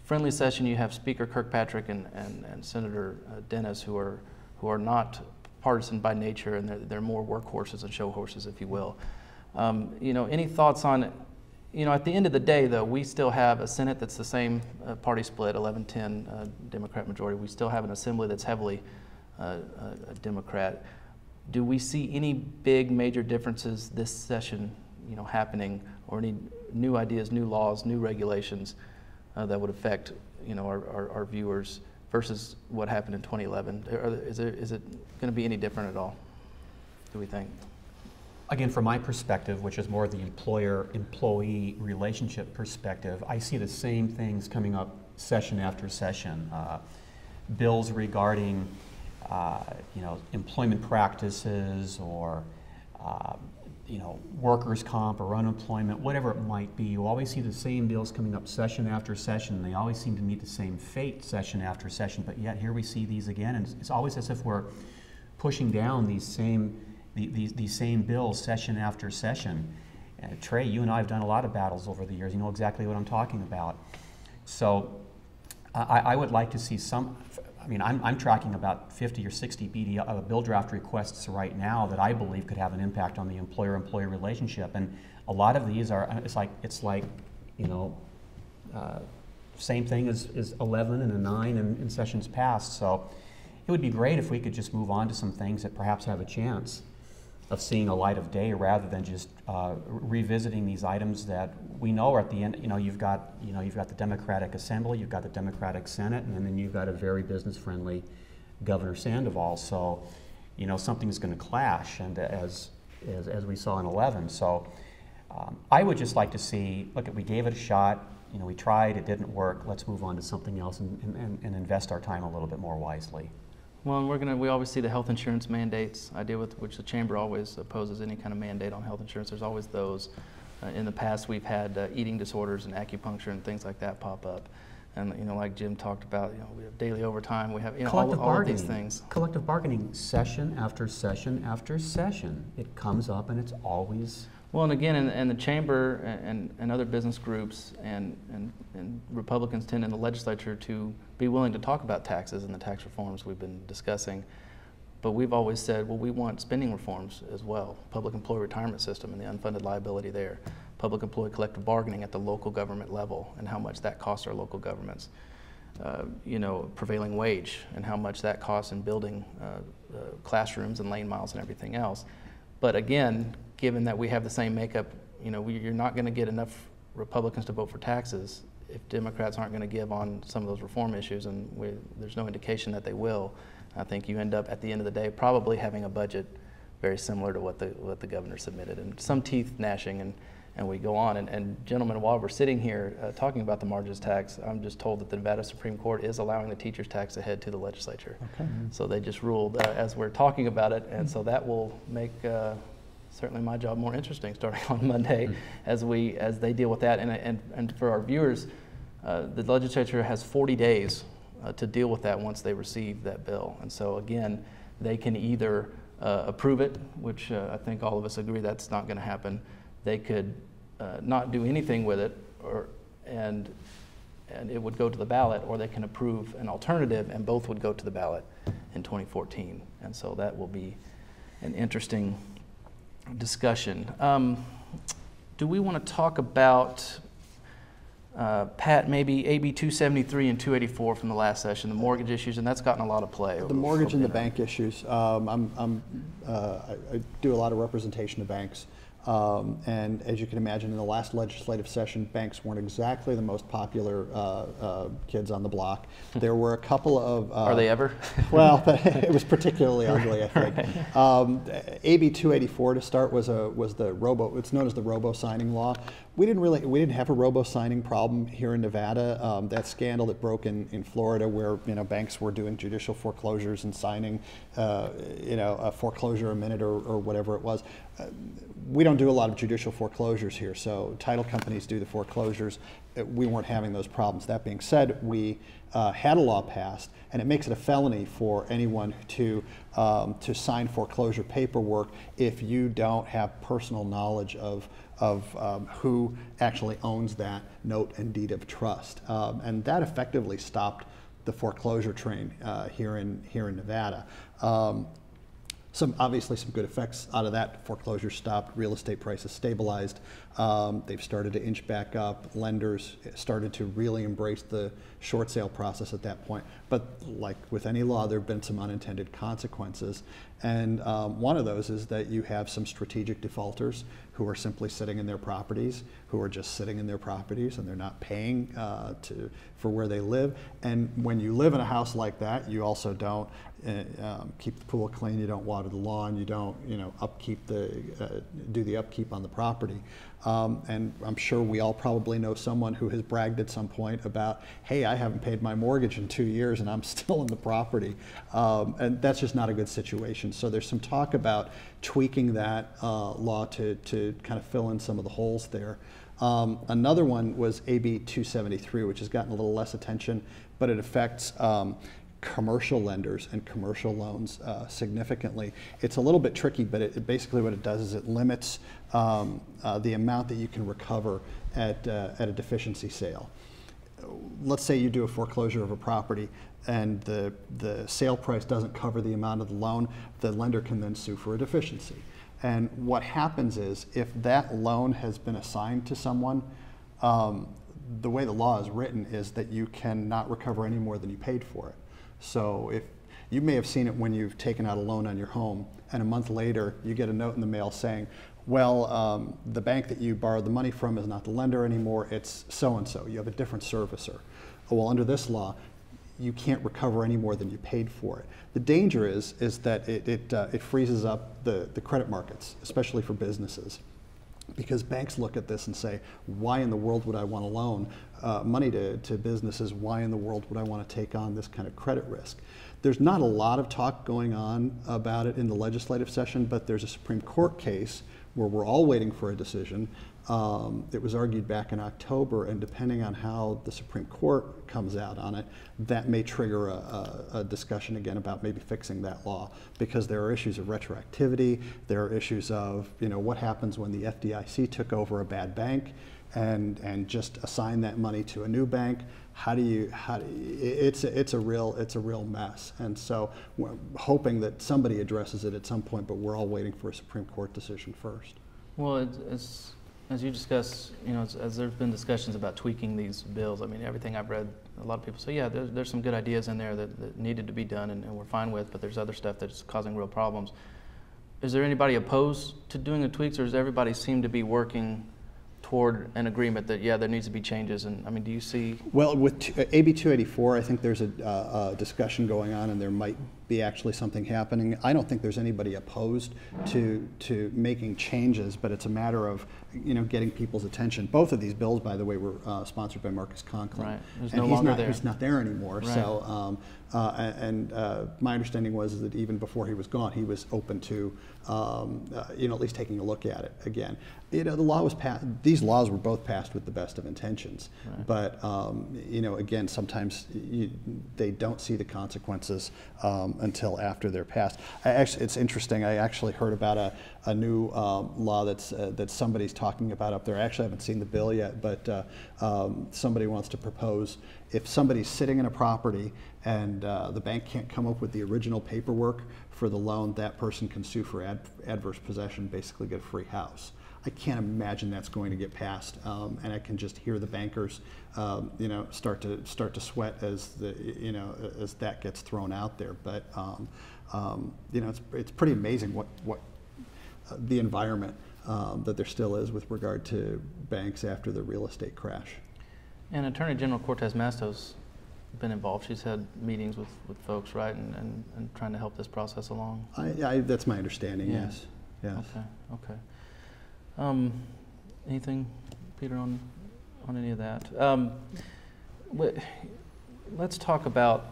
friendly session. You have Speaker Kirkpatrick and Senator Dennis, who are not partisan by nature, and they're more workhorses and show horses, if you will. Any thoughts on, at the end of the day, though, we still have a Senate that's the same party split, 11-10 Democrat majority. We still have an Assembly that's heavily a Democrat. Do we see any big major differences this session, happening, or any new ideas, new laws, new regulations that would affect, our viewers versus what happened in 2011? Is it going to be any different at all, do we think? Again, from my perspective, which is more the employer-employee relationship perspective, I see the same things coming up session after session. Bills regarding, employment practices, or workers' comp or unemployment, whatever it might be. You always see the same bills coming up session after session. They always seem to meet the same fate session after session, but yet here we see these again, and it's always as if we're pushing down these same bills session after session. Trey, you and I have done a lot of battles over the years. You know exactly what I'm talking about. So I would like to see some. I'm tracking about 50 or 60 bill draft requests right now that I believe could have an impact on the employer-employee relationship, and a lot of these are. It's like same thing as 11 and a 9 in sessions past. So it would be great if we could just move on to some things that perhaps have a chance of seeing a light of day, rather than just revisiting these items that we know are at the end. You've got the Democratic Assembly, you've got the Democratic Senate, and then you've got a very business-friendly Governor Sandoval. So, something's going to clash, and as we saw in 11. So, I would just like to see. Look, we gave it a shot. We tried. It didn't work. Let's move on to something else and invest our time a little bit more wisely. Well, and we always see the health insurance mandates, idea with which the Chamber always opposes any kind of mandate on health insurance. There's always those. In the past, we've had eating disorders and acupuncture and things like that pop up. And, like Jim talked about, we have daily overtime, we have, all of these things. Collective bargaining, session after session after session. It comes up and it's always... Well, and again, and the Chamber and other business groups and Republicans tend in the legislature to be willing to talk about taxes and the tax reforms we've been discussing. But we've always said, well, we want spending reforms as well. Public employee retirement system and the unfunded liability there. Public employee collective bargaining at the local government level and how much that costs our local governments. Prevailing wage and how much that costs in building classrooms and lane miles and everything else. But again, given that we have the same makeup, you're not going to get enough Republicans to vote for taxes if Democrats aren't going to give on some of those reform issues, and there's no indication that they will. I think you end up at the end of the day probably having a budget very similar to what the governor submitted, and some teeth gnashing, and we go on. And gentlemen, while we're sitting here talking about the margins tax, I'm just told that the Nevada Supreme Court is allowing the teacher's tax to head to the legislature. Okay. So they just ruled as we're talking about it, and so that will make certainly my job more interesting starting on Monday as they deal with that. And for our viewers, the legislature has 40 days to deal with that once they receive that bill. And so again, they can either approve it, which I think all of us agree that's not going to happen. They could not do anything with it, and it would go to the ballot, or they can approve an alternative, and both would go to the ballot in 2014. And so that will be an interesting discussion. Do we want to talk about, Pat, maybe AB 273 and 284 from the last session, the mortgage issues, and that's gotten a lot of play. The mortgage and the bank issues. I do a lot of representation of banks. And as you can imagine, in the last legislative session, banks weren't exactly the most popular kids on the block. There were a couple of... Are they ever? Well, it was particularly ugly, I think. Right. AB 284 to start was it's known as the robo-signing law. We didn't have a robo-signing problem here in Nevada. That scandal that broke in Florida, where banks were doing judicial foreclosures and signing a foreclosure a minute or whatever it was. We don't do a lot of judicial foreclosures here, so title companies do the foreclosures. We weren't having those problems. That being said, we had a law passed, and it makes it a felony for anyone to sign foreclosure paperwork if you don't have personal knowledge of who actually owns that note and deed of trust. And that effectively stopped the foreclosure train here in Nevada. Obviously some good effects out of that. Foreclosure stopped, real estate prices stabilized. They've started to inch back up. Lenders started to really embrace the short sale process at that point. But like with any law, there have been some unintended consequences. And one of those is that you have some strategic defaulters who are simply sitting in their properties, who are just sitting in their properties, and they're not paying for where they live. And when you live in a house like that, you also don't keep the pool clean, you don't water the lawn, you don't do the upkeep on the property. And I'm sure we all probably know someone who has bragged at some point about, hey, I haven't paid my mortgage in 2 years and I'm still in the property. And that's just not a good situation. So there's some talk about tweaking that law to kind of fill in some of the holes there. Another one was AB 273, which has gotten a little less attention, but it affects commercial lenders and commercial loans significantly. It's a little bit tricky, but basically what it does is it limits the amount that you can recover at a deficiency sale. Let's say you do a foreclosure of a property and the sale price doesn't cover the amount of the loan, the lender can then sue for a deficiency. And what happens is if that loan has been assigned to someone, the way the law is written is that you cannot recover any more than you paid for it. So if you may have seen it when you've taken out a loan on your home, and a month later you get a note in the mail saying, well, the bank that you borrowed the money from is not the lender anymore, it's so-and-so, you have a different servicer. Well, under this law, you can't recover any more than you paid for it. The danger is that it freezes up the credit markets, especially for businesses. Because banks look at this and say, why in the world would I want to loan money to businesses? Why in the world would I want to take on this kind of credit risk? There's not a lot of talk going on about it in the legislative session, but there's a Supreme Court case where we're all waiting for a decision. It was argued back in October, and depending on how the Supreme Court comes out on it, that may trigger a discussion again about maybe fixing that law, because there are issues of retroactivity, there are issues of, you know, what happens when the FDIC took over a bad bank and just assign that money to a new bank. It's a real mess. And so we're hoping that somebody addresses it at some point, but we're all waiting for a Supreme Court decision first. Well, as you discuss, you know, as there's been discussions about tweaking these bills, I mean, everything I've read, a lot of people say, yeah, there's some good ideas in there that needed to be done and we're fine with, but there's other stuff that's causing real problems. Is there anybody opposed to doing the tweaks, or does everybody seem to be working toward an agreement that, yeah, there needs to be changes? And I mean, do you see? Well, with AB 284, I think there's a discussion going on, and there might be actually something happening. I don't think there's anybody opposed to making changes, but it's a matter of, you know, getting people's attention. Both of these bills, by the way, were sponsored by Marcus Conklin. Right. And no longer there. He's not there anymore. Right. So, my understanding was that even before he was gone, he was open to, you know, at least taking a look at it again. You know, the law was passed. These laws were both passed with the best of intentions, right. But you know, again, sometimes they don't see the consequences until after they're passed. It's interesting. I actually heard about a new law that somebody's talking about up there. I actually haven't seen the bill yet, but somebody wants to propose, if somebody's sitting in a property and the bank can't come up with the original paperwork for the loan, that person can sue for adverse possession, basically get a free house. I can't imagine that's going to get passed, and I can just hear the bankers, you know, start to sweat as as that gets thrown out there. But you know, it's pretty amazing what the environment that there still is with regard to banks after the real estate crash. And Attorney General Cortez Masto's been involved. She's had meetings with folks, right, and trying to help this process along. That's my understanding. Yeah. Yes. Yes. Okay. Anything, Peter, on any of that? Let's talk about,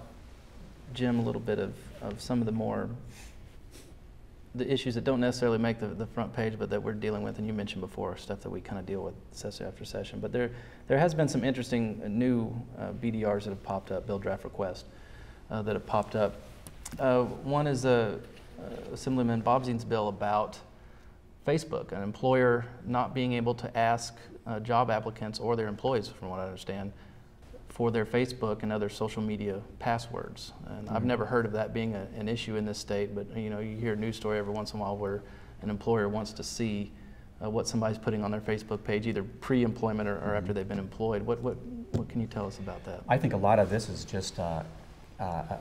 Jim, a little bit of some of the issues that don't necessarily make the front page, but that we're dealing with, and you mentioned before, stuff that we kind of deal with session after session. But there has been some interesting new BDRs that have popped up, bill draft requests that have popped up. One is Assemblyman Bobzien's bill about Facebook, an employer not being able to ask job applicants or their employees, from what I understand, for their Facebook and other social media passwords. And I've never heard of that being an issue in this state, but you know, you hear a news story every once in a while where an employer wants to see what somebody's putting on their Facebook page, either pre-employment or after they've been employed. What can you tell us about that? I think a lot of this is just a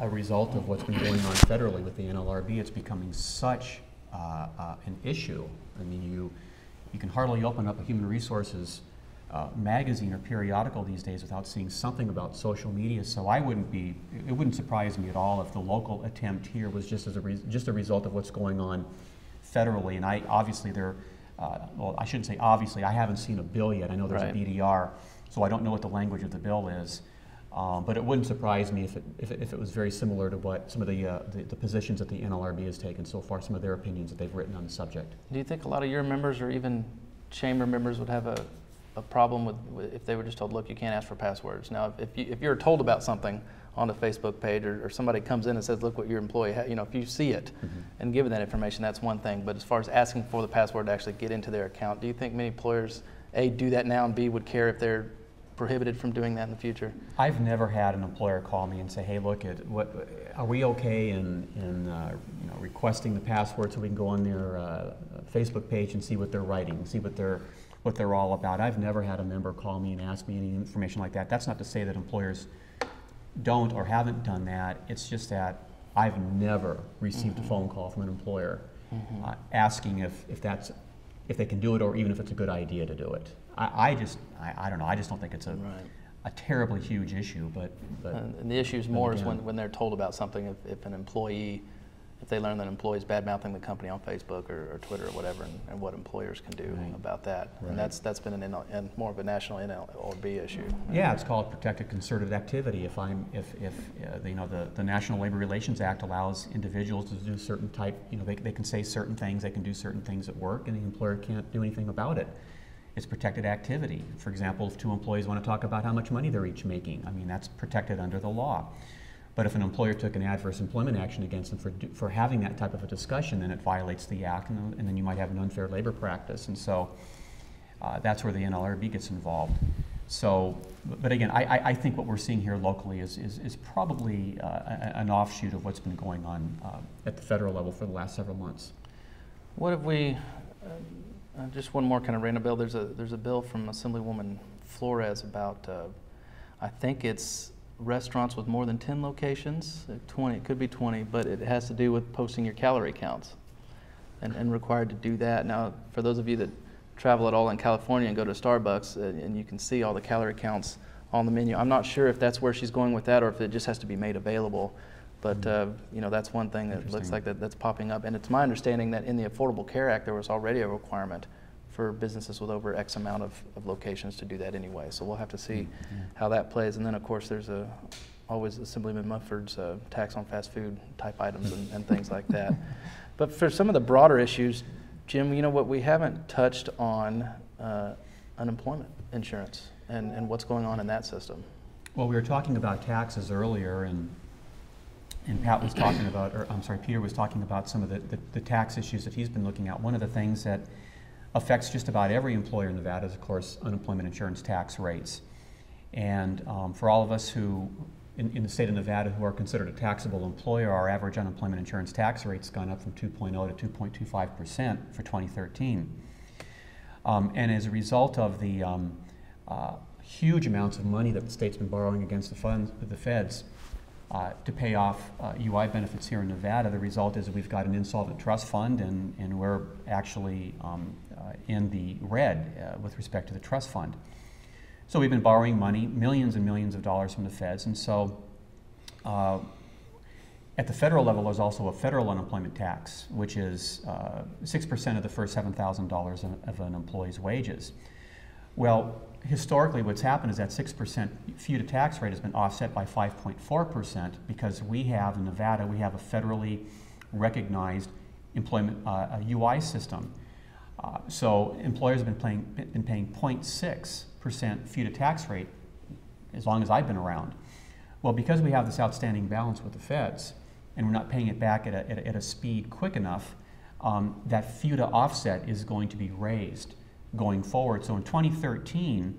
result of what's been going on federally with the NLRB. It's becoming such an issue. I mean, you can hardly open up a human resources magazine or periodical these days without seeing something about social media. So it wouldn't surprise me at all if the local attempt here was just a result of what's going on federally. And well, I shouldn't say obviously, I haven't seen a bill yet. I know there's right. a BDR, so I don't know what the language of the bill is. But it wouldn't surprise me if it was very similar to what some of the positions that the NLRB has taken so far, some of their opinions that they've written on the subject. Do you think a lot of your members or even chamber members would have a problem with if they were just told, look, you can't ask for passwords? Now, if you're told about something on a Facebook page or somebody comes in and says, look what your employee you know, if you see it and given that information, that's one thing. But as far as asking for the password to actually get into their account, do you think many employers, A, do that now, and B, would care if they're prohibited from doing that in the future? I've never had an employer call me and say, hey, look, are we okay in you know, requesting the password so we can go on their Facebook page and see what they're writing, see what they're what they're all about. I've never had a member call me and ask me any information like that. That's not to say that employers don't or haven't done that. It's just that I've never received a phone call from an employer asking if they can do it, or even if it's a good idea to do it. I don't know. I just don't think it's a terribly huge issue. But and the issue is more is when they're told about something. If an employee, if they learn that an employee is bad mouthing the company on Facebook or Twitter or whatever, and what employers can do about that. And that's been more of a national NLRB issue. Yeah, it's called protected concerted activity. If the National Labor Relations Act allows individuals to do certain type, they can say certain things, they can do certain things at work, and the employer can't do anything about it. It's protected activity. For example, if two employees want to talk about how much money they're each making, I mean, that's protected under the law. But if an employer took an adverse employment action against them for having that type of a discussion, then it violates the act, and then you might have an unfair labor practice. And so that's where the NLRB gets involved. So, but again, I think what we're seeing here locally is probably an offshoot of what's been going on at the federal level for the last several months. What have we? Just one more kind of random bill. There's a bill from Assemblywoman Flores about I think it's restaurants with more than 10 locations, 20, it could be 20, but it has to do with posting your calorie counts and required to do that. Now, for those of you that travel at all in California and go to Starbucks and you can see all the calorie counts on the menu, I'm not sure if that's where she's going with that or if it just has to be made available. But that's one thing that looks like that's popping up. And it's my understanding that in the Affordable Care Act, there was already a requirement for businesses with over X amount of locations to do that anyway. So we'll have to see how that plays. And then, of course, there's always Assemblyman Mufford's tax on fast food type items and things like that. But for some of the broader issues, Jim, what we haven't touched on unemployment insurance and what's going on in that system. Well, we were talking about taxes earlier, and Pat was talking about, Peter was talking about some of the tax issues that he's been looking at. One of the things that affects just about every employer in Nevada is, of course, unemployment insurance tax rates. And for all of us who, in the state of Nevada, who are considered a taxable employer, our average unemployment insurance tax rate's gone up from 2.0 to 2.25% for 2013. And as a result of the huge amounts of money that the state's been borrowing against the feds, to pay off UI benefits here in Nevada, the result is that we've got an insolvent trust fund, and we're actually in the red with respect to the trust fund. So we've been borrowing money, millions and millions of dollars from the feds, and so at the federal level, there's also a federal unemployment tax, which is 6% of the first $7,000 of an employee's wages. Well, historically, what's happened is that 6% FUTA tax rate has been offset by 5.4% because we have, in Nevada, we have a federally recognized employment UI system. So employers have been paying 0.6% FUTA tax rate as long as I've been around. Well, because we have this outstanding balance with the feds, and we're not paying it back at a speed quick enough, that FUTA offset is going to be raised going forward. So in 2013,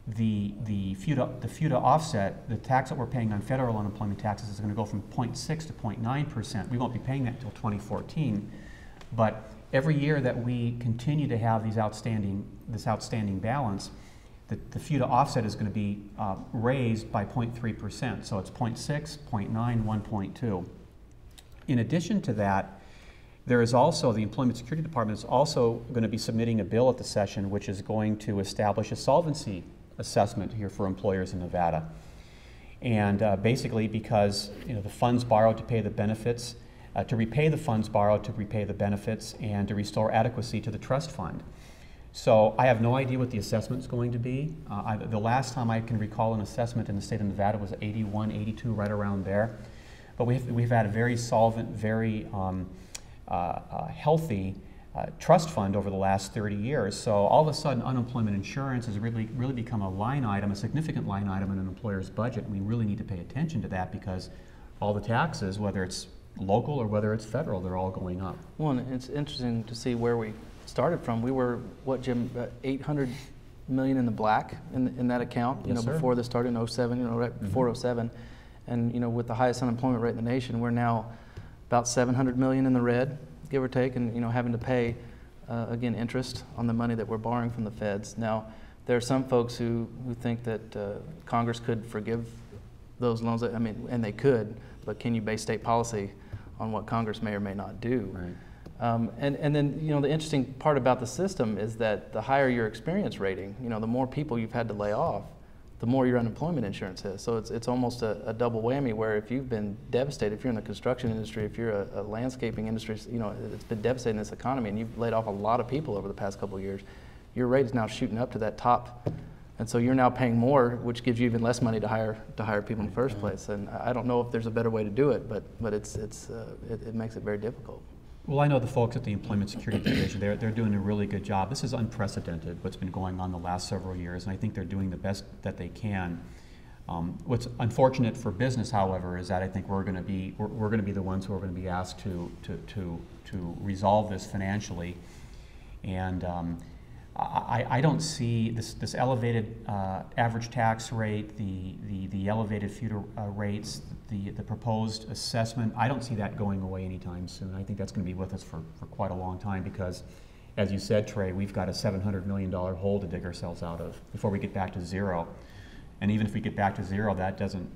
the FUTA offset, the tax that we're paying on federal unemployment taxes, is going to go from 0.6 to 0.9%. We won't be paying that until 2014, but every year that we continue to have this outstanding balance, the FUTA offset is going to be raised by 0.3%. So it's 0.6, 0.9, 1.2. In addition to that, there is also, the Employment Security Department is also going to be submitting a bill at the session which is going to establish a solvency assessment here for employers in Nevada. And basically because the funds borrowed to pay the benefits, to repay the funds borrowed to repay the benefits, and to restore adequacy to the trust fund. So I have no idea what the assessment is going to be. The last time I can recall an assessment in the state of Nevada was 81, 82, right around there. But we've had a very solvent, very healthy trust fund over the last 30 years. So all of a sudden, unemployment insurance has really become a line item, a significant line item in an employer's budget. And we really need to pay attention to that because all the taxes, whether it's local or whether it's federal, they're all going up. Well, and it's interesting to see where we started from. We were, what, Jim, $800 million in the black in that account, Yes, sir. before this started in 07, right before 07. And, with the highest unemployment rate in the nation, we're now about $700 million in the red, give or take, and, having to pay again, interest on the money that we're borrowing from the feds. Now, there are some folks who think that Congress could forgive those loans. I mean, and they could, but can you base state policy on what Congress may or may not do? Right. And then, you know, the interesting part about the system is that the higher your experience rating, you know, the more people you've had to lay off, the more your unemployment insurance is. So it's almost a double whammy, where if you've been devastated, if you're in the construction industry, if you're a landscaping industry, you know, it's been devastating this economy, and you've laid off a lot of people over the past couple of years, your rate is now shooting up to that top. And so you're now paying more, which gives you even less money to hire people in the first place. And I don't know if there's a better way to do it, but it makes it very difficult. Well, I know the folks at the Employment Security Division, they're doing a really good job. This is unprecedented, what's been going on the last several years, and I think they're doing the best that they can. What's unfortunate for business, however, is that I think we're going to be the ones who are going to be asked to resolve this financially, and I don't see this elevated average tax rate, the elevated feeder rates, the proposed assessment. I don't see that going away anytime soon. I think that's going to be with us for quite a long time, because, as you said, Trey, we've got a $700 million hole to dig ourselves out of before we get back to zero. And even if we get back to zero, that doesn't.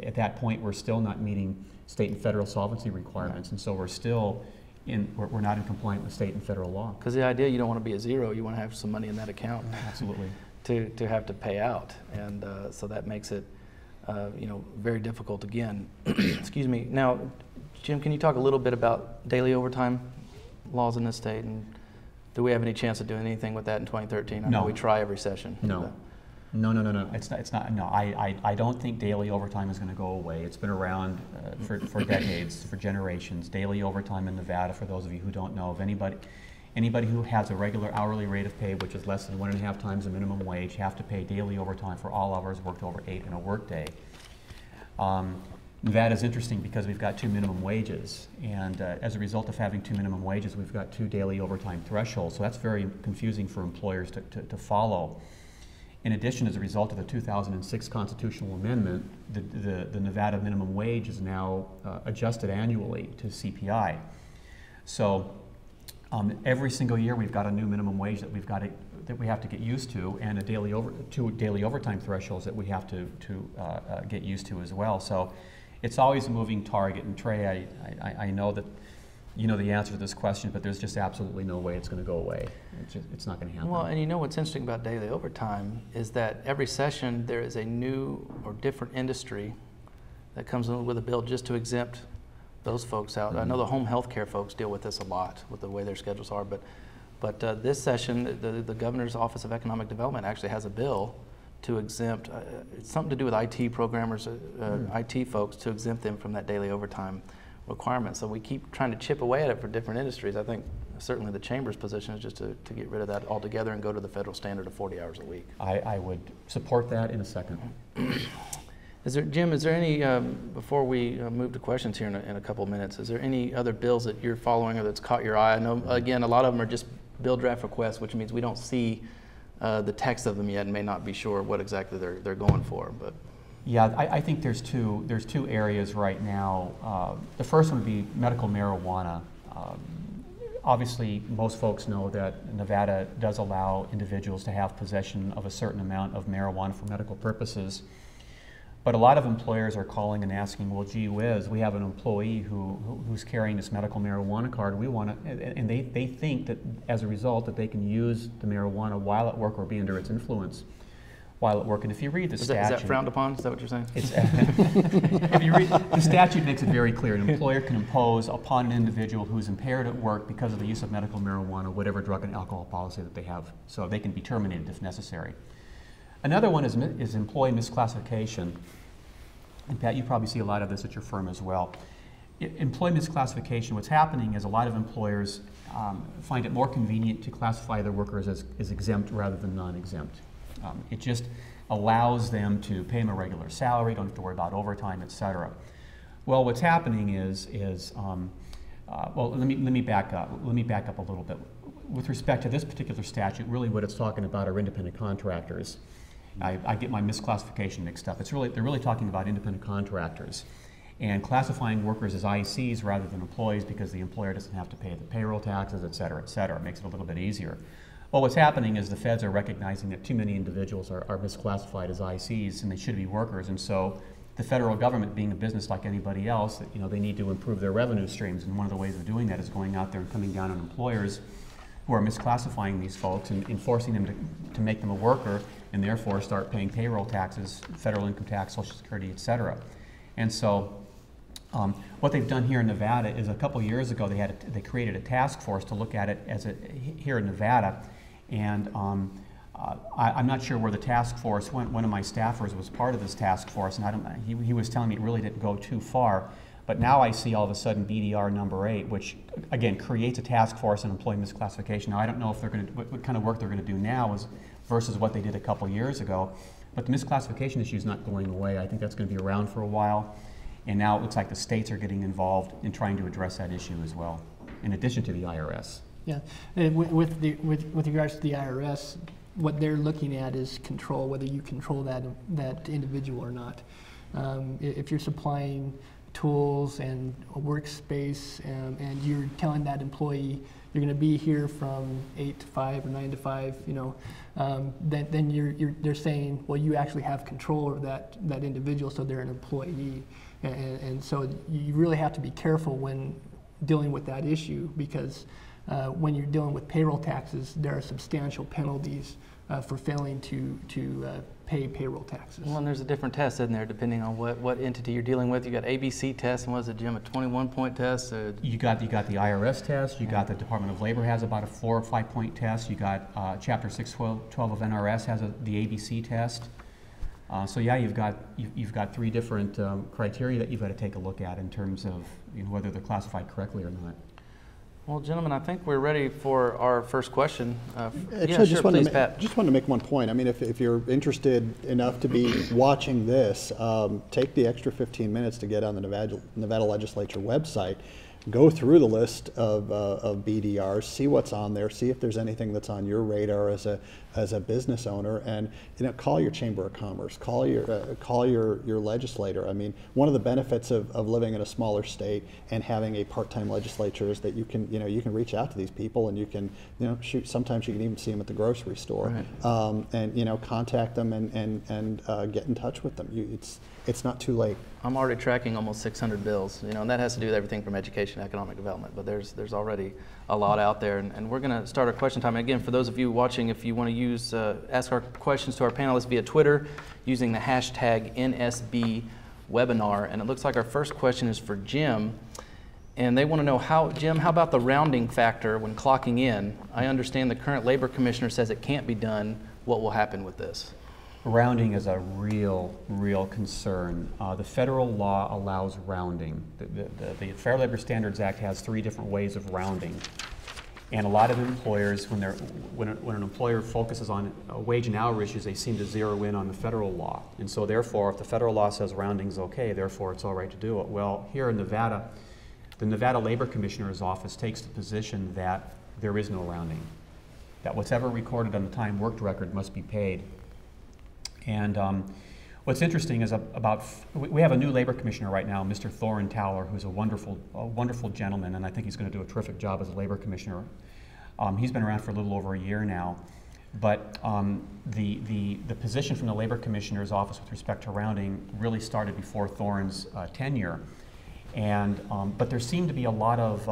At that point, we're still not meeting state and federal solvency requirements, and so we're still. We're not in compliance with state and federal law. Because the idea, you don't want to be at zero, you want to have some money in that account. Absolutely. to have to pay out, and so that makes it, you know, very difficult again. Excuse me. Now, Jim, can you talk a little bit about daily overtime laws in this state, and do we have any chance of doing anything with that in 2013? I know we try every session. No. No. It's not. No, I don't think daily overtime is going to go away. It's been around for decades, for generations. Daily overtime in Nevada, for those of you who don't know, if anybody who has a regular hourly rate of pay, which is less than 1.5 times the minimum wage, have to pay daily overtime for all hours worked over 8 in a workday. Nevada is interesting because we've got 2 minimum wages, and as a result of having 2 minimum wages, we've got 2 daily overtime thresholds. So that's very confusing for employers to follow. In addition, as a result of the 2006 constitutional amendment, the Nevada minimum wage is now adjusted annually to CPI. So every single year we've got a new minimum wage that we have to get used to, and two daily overtime thresholds that we have to get used to as well. So it's always a moving target. And Trey, I know that you know the answer to this question, but there's just absolutely no way it's going to go away. It's not going to happen. Well, and you know what's interesting about daily overtime is that every session there is a new or different industry that comes in with a bill just to exempt those folks out. I know the home health care folks deal with this a lot with the way their schedules are, but this session, the Governor's Office of Economic Development actually has a bill to exempt, it's something to do with IT programmers, IT folks, to exempt them from that daily overtime requirement. So we keep trying to chip away at it for different industries. I think certainly the Chamber's position is just to get rid of that altogether and go to the federal standard of 40 hours a week. I would support that in a second. Jim, is there any, before we move to questions here in a couple of minutes, is there any other bills that you're following or that's caught your eye? I know, again, a lot of them are just bill draft requests, which means we don't see the text of them yet and may not be sure what exactly they're going for. But yeah, I think there's two areas right now. The first one would be medical marijuana. Obviously, most folks know that Nevada does allow individuals to have possession of a certain amount of marijuana for medical purposes. But a lot of employers are calling and asking, well, gee whiz, we have an employee who's carrying this medical marijuana card. We want to, and they think that as a result that they can use the marijuana while at work or be under its influence while at work. And if you read the statute, is that frowned upon? Is that what you're saying? It's, if you read, the statute makes it very clear. An employer can impose upon an individual who's impaired at work because of the use of medical marijuana whatever drug and alcohol policy that they have. So they can be terminated if necessary. Another one is employee misclassification. And Pat, you probably see a lot of this at your firm as well. Employee misclassification, what's happening is a lot of employers find it more convenient to classify their workers as exempt rather than non-exempt. It just allows them to pay them a regular salary, don't have to worry about overtime, et cetera. Well, what's happening is well, let me back up. Let me back up a little bit. With respect to this particular statute, really what it's talking about are independent contractors. I get my misclassification mixed up. They're really talking about independent contractors. and classifying workers as ICs rather than employees because the employer doesn't have to pay the payroll taxes, et cetera, et cetera. It makes it a little bit easier. Well, what's happening is the feds are recognizing that too many individuals are misclassified as ICs and they should be workers, and so the federal government, being a business like anybody else, that, you know, they need to improve their revenue streams, and one of the ways of doing that is going out there and coming down on employers who are misclassifying these folks and forcing them to make them a worker, and therefore start paying payroll taxes, federal income tax, Social Security, et cetera. And so what they've done here in Nevada is a couple years ago they created a task force to look at it here in Nevada, and I'm not sure where the task force went. One of my staffers was part of this task force, and he was telling me it really didn't go too far. But now I see all of a sudden BDR number 8, which again creates a task force on employee misclassification. Now I don't know if they're going to what kind of work they're going to do now versus what they did a couple years ago. But the misclassification issue is not going away. I think that's going to be around for a while. And now it looks like the states are getting involved in trying to address that issue as well, in addition to the IRS. Yeah, and with regards to the IRS, what they're looking at is control, whether you control that individual or not. If you're supplying tools and a workspace, and you're telling that employee you're going to be here from 8 to 5 or 9 to 5, you know, then they're saying, well, you actually have control over that individual, so they're an employee, and so you really have to be careful when dealing with that issue, because when you're dealing with payroll taxes, there are substantial penalties for failing to pay payroll taxes. Well, and there's a different test in there depending on what entity you're dealing with. You got ABC test, and what is it, Jim, a 21-point test? You got the IRS test. You got the Department of Labor has about a 4 or 5 point test. You got Chapter 612 of NRS has the ABC test. So yeah, you've got 3 different criteria that you've got to take a look at in terms of, you know, whether they're classified correctly or not. Well, gentlemen, I think we're ready for our first question. Actually, yeah, sure, please, Pat. Just wanted to make one point. I mean, if you're interested enough to be watching this, take the extra 15 minutes to get on the Nevada Legislature website, go through the list of BDRs, see what's on there, see if there's anything that's on your radar as a business owner, and, you know, call your Chamber of Commerce, call your legislator. I mean, one of the benefits of living in a smaller state and having a part-time legislature is that you can reach out to these people, and you can, you know, shoot. Sometimes you can even see them at the grocery store, right. And, you know, contact them and get in touch with them. It's not too late. I'm already tracking almost 600 bills, you know, and that has to do with everything from education, economic development, but there's already a lot out there, and we're going to start our question time. And again, for those of you watching, if you want to ask our questions to our panelists via Twitter using the hashtag NSBWebinar, and it looks like our first question is for Jim, and they want to know, Jim, how about the rounding factor when clocking in? I understand the current labor commissioner says it can't be done. What will happen with this? Rounding is a real concern. The federal law allows rounding. The Fair Labor Standards Act has 3 different ways of rounding. And a lot of employers, when an employer focuses on wage and hour issues, they seem to zero in on the federal law. And so therefore, if the federal law says rounding's okay, therefore it's all right to do it. Well, here in Nevada, the Nevada Labor Commissioner's Office takes the position that there is no rounding, that whatever recorded on the time worked record must be paid. And what's interesting is we have a new labor commissioner right now, Mr. Tobler, who's a wonderful gentleman, and I think he's going to do a terrific job as a labor commissioner. He's been around for a little over a year now, but the position from the labor commissioner's office with respect to rounding really started before Thorne's tenure, and but there seemed to be a lot of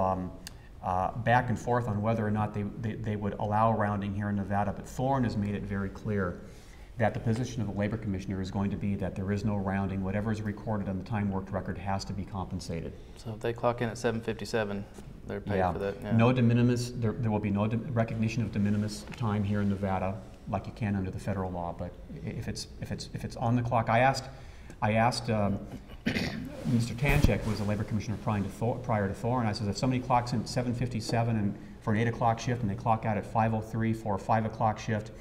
back and forth on whether or not they would allow rounding here in Nevada. But Thorne has made it very clear that the position of the labor commissioner is going to be that there is no rounding. Whatever is recorded on the time worked record has to be compensated. So if they clock in at 7:57, they're paid for that. Yeah. No de minimis. There will be no recognition of de minimis time here in Nevada, like you can under the federal law. But if it's on the clock, I asked Mr. Tanchek, who was the labor commissioner prior to Thorne, I said, if somebody clocks in at 7:57 and for an 8 o'clock shift, and they clock out at 5:03 for a 5 o'clock shift,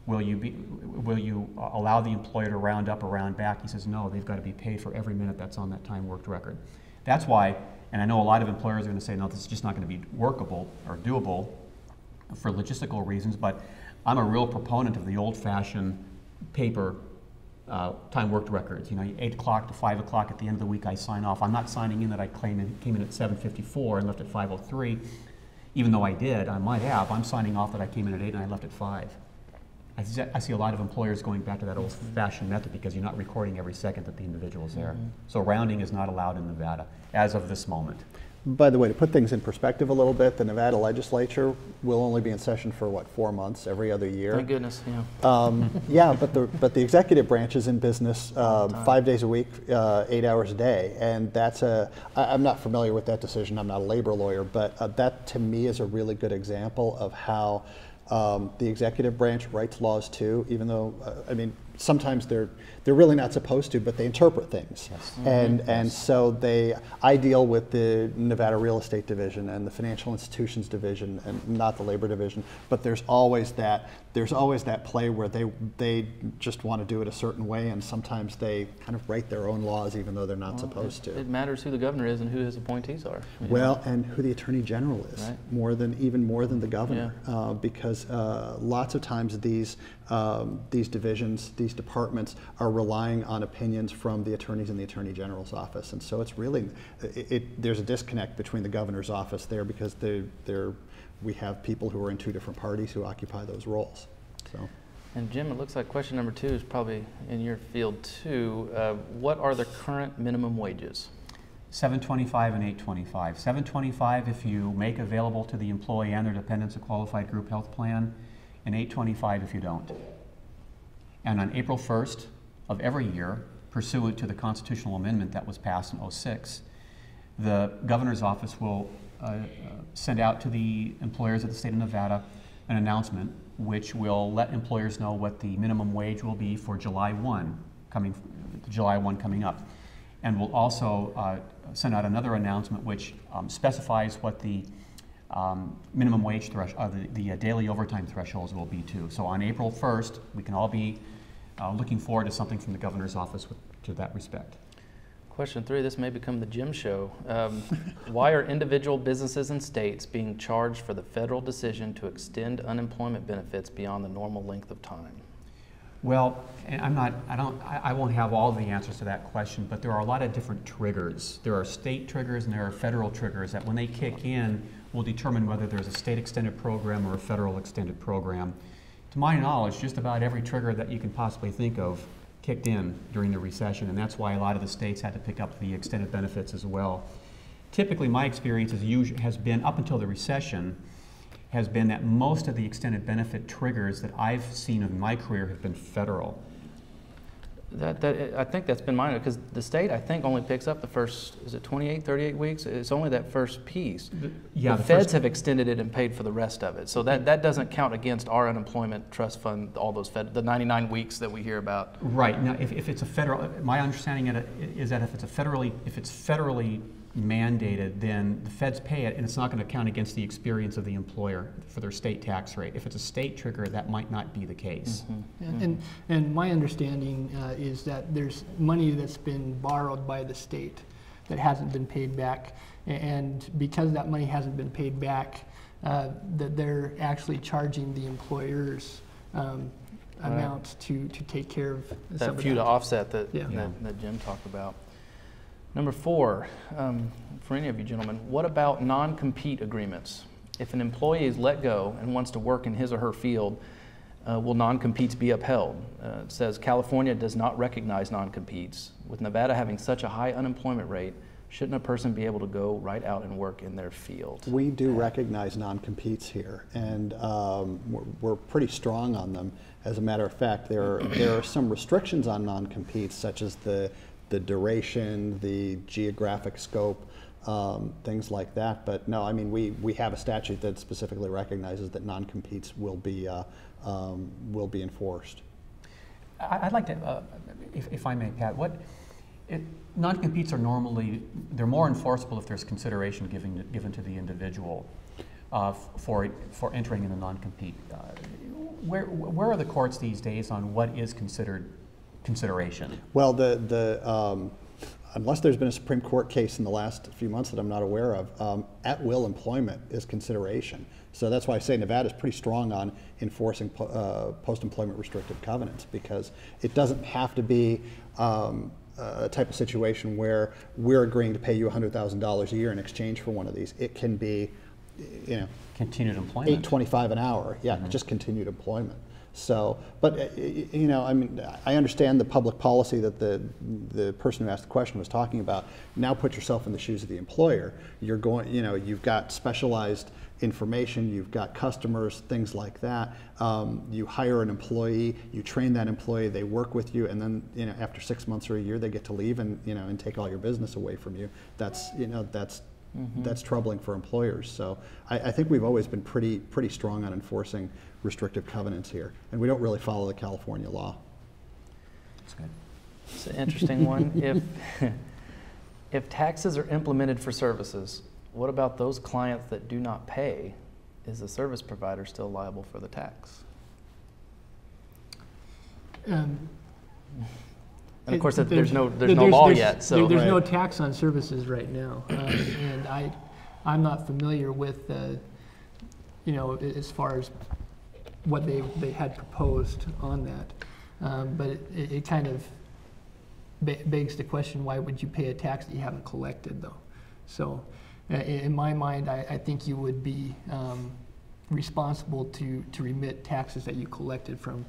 will you allow the employer to round up or round back? He says, no, they've got to be paid for every minute that's on that time worked record. That's why, and I know a lot of employers are going to say, no, this is just not going to be workable or doable for logistical reasons, but I'm a real proponent of the old-fashioned paper time worked records. 8 o'clock to 5 o'clock at the end of the week I sign off. I'm not signing in that I came in at 7:54 and left at 5:03. Even though I did, I might have. I'm signing off that I came in at 8 and I left at 5. I see a lot of employers going back to that old-fashioned method because you're not recording every second that the individual is there. So rounding is not allowed in Nevada as of this moment. By the way, to put things in perspective a little bit, the Nevada Legislature will only be in session for, what, 4 months every other year? Thank goodness, yeah. Yeah, but the executive branch is in business 5 days a week, 8 hours a day, and I'm not familiar with that decision. I'm not a labor lawyer, but that to me is a really good example of how the executive branch writes laws too, even though, sometimes they're really not supposed to, but they interpret things. Yes. And so I deal with the Nevada Real Estate Division and the Financial Institutions Division, and not the Labor Division. But there's always that play where they just want to do it a certain way, and sometimes they kind of write their own laws even though they're not supposed to. It matters who the governor is and who his appointees are. Well, and who the Attorney General is, right. Even more than the governor, because lots of times these divisions, these departments are relying on opinions from the attorneys in the Attorney General's office, and so it's really there's a disconnect between the governor's office there because we have people who are in two different parties who occupy those roles. So. And Jim, it looks like question number 2 is probably in your field too. What are the current minimum wages? $7.25 and $8.25. $7.25 if you make available to the employee and their dependents a qualified group health plan, and $8.25 if you don't. And on April 1st of every year, pursuant to the constitutional amendment that was passed in '06, the governor's office will send out to the employers of the state of Nevada an announcement which will let employers know what the minimum wage will be for July 1 coming up. And we'll also send out another announcement which specifies what the minimum wage threshold, the daily overtime thresholds will be too. So on April 1st, we can all be looking forward to something from the governor's office to that respect. Question 3, this may become the Jim show. Why are individual businesses and states being charged for the federal decision to extend unemployment benefits beyond the normal length of time? Well, I won't have all the answers to that question, but there are a lot of different triggers. There are state triggers and there are federal triggers that when they kick in will determine whether there's a state extended program or a federal extended program. To my knowledge, just about every trigger that you can possibly think of kicked in during the recession, and that's why a lot of the states had to pick up the extended benefits as well. Typically, my experience has been, up until the recession, has been that most of the extended benefit triggers that I've seen in my career have been federal. I think that's been mine, because the state, I think, only picks up the first, is it 28, 38 weeks? It's only that first piece. The feds have extended it and paid for the rest of it. So that doesn't count against our unemployment trust fund, all those the 99 weeks that we hear about. Right. Now, if it's a federal, my understanding is that if it's federally mandated, then the feds pay it, and it's not going to count against the experience of the employer for their state tax rate. If it's a state trigger, that might not be the case. Mm-hmm. And my understanding is that there's money that's been borrowed by the state that hasn't been paid back, and because that money hasn't been paid back, that they're actually charging the employers amounts to take care of that few to offset that Jim talked about. Number 4, for any of you gentlemen, what about non-compete agreements? If an employee is let go and wants to work in his or her field, will non-competes be upheld? It says California does not recognize non-competes. With Nevada having such a high unemployment rate, shouldn't a person be able to go right out and work in their field? We do recognize non-competes here, and we're pretty strong on them. As a matter of fact, there are some restrictions on non-competes, such as the duration, the geographic scope, things like that. But no, I mean, we have a statute that specifically recognizes that non-competes will be enforced. I'd like to, if I may, Pat, non-competes are they're more enforceable if there's consideration given to the individual for entering in a non-compete. Where are the courts these days on what is considered consideration? Well, unless there's been a Supreme Court case in the last few months that I'm not aware of, at-will employment is consideration. So that's why I say Nevada is pretty strong on enforcing post-employment restrictive covenants, because it doesn't have to be a type of situation where we're agreeing to pay you $100,000 a year in exchange for one of these. It can be, you know, Continued employment. $8.25 an hour. Yeah, just continued employment. So, but you know, I mean, I understand the public policy that the person who asked the question was talking about. Now put yourself in the shoes of the employer. You're going, you know, you've got specialized information, you've got customers, things like that. You hire an employee, you train that employee, they work with you, and then, you know, after 6 months or a year, they get to leave and, you know, and take all your business away from you. That's, you know, that's troubling for employers. So I think we've always been pretty strong on enforcing restrictive covenants here, and we don't really follow the California law. That's good. It's an interesting one. If taxes are implemented for services, what about those clients that do not pay? Is the service provider still liable for the tax? And of course, there's no law yet. So there's no tax on services right now, and I'm not familiar with you know, as far as what they had proposed on that, but it kind of begs the question: why would you pay a tax that you haven't collected, though? So, in my mind, I think you would be responsible to remit taxes that you collected from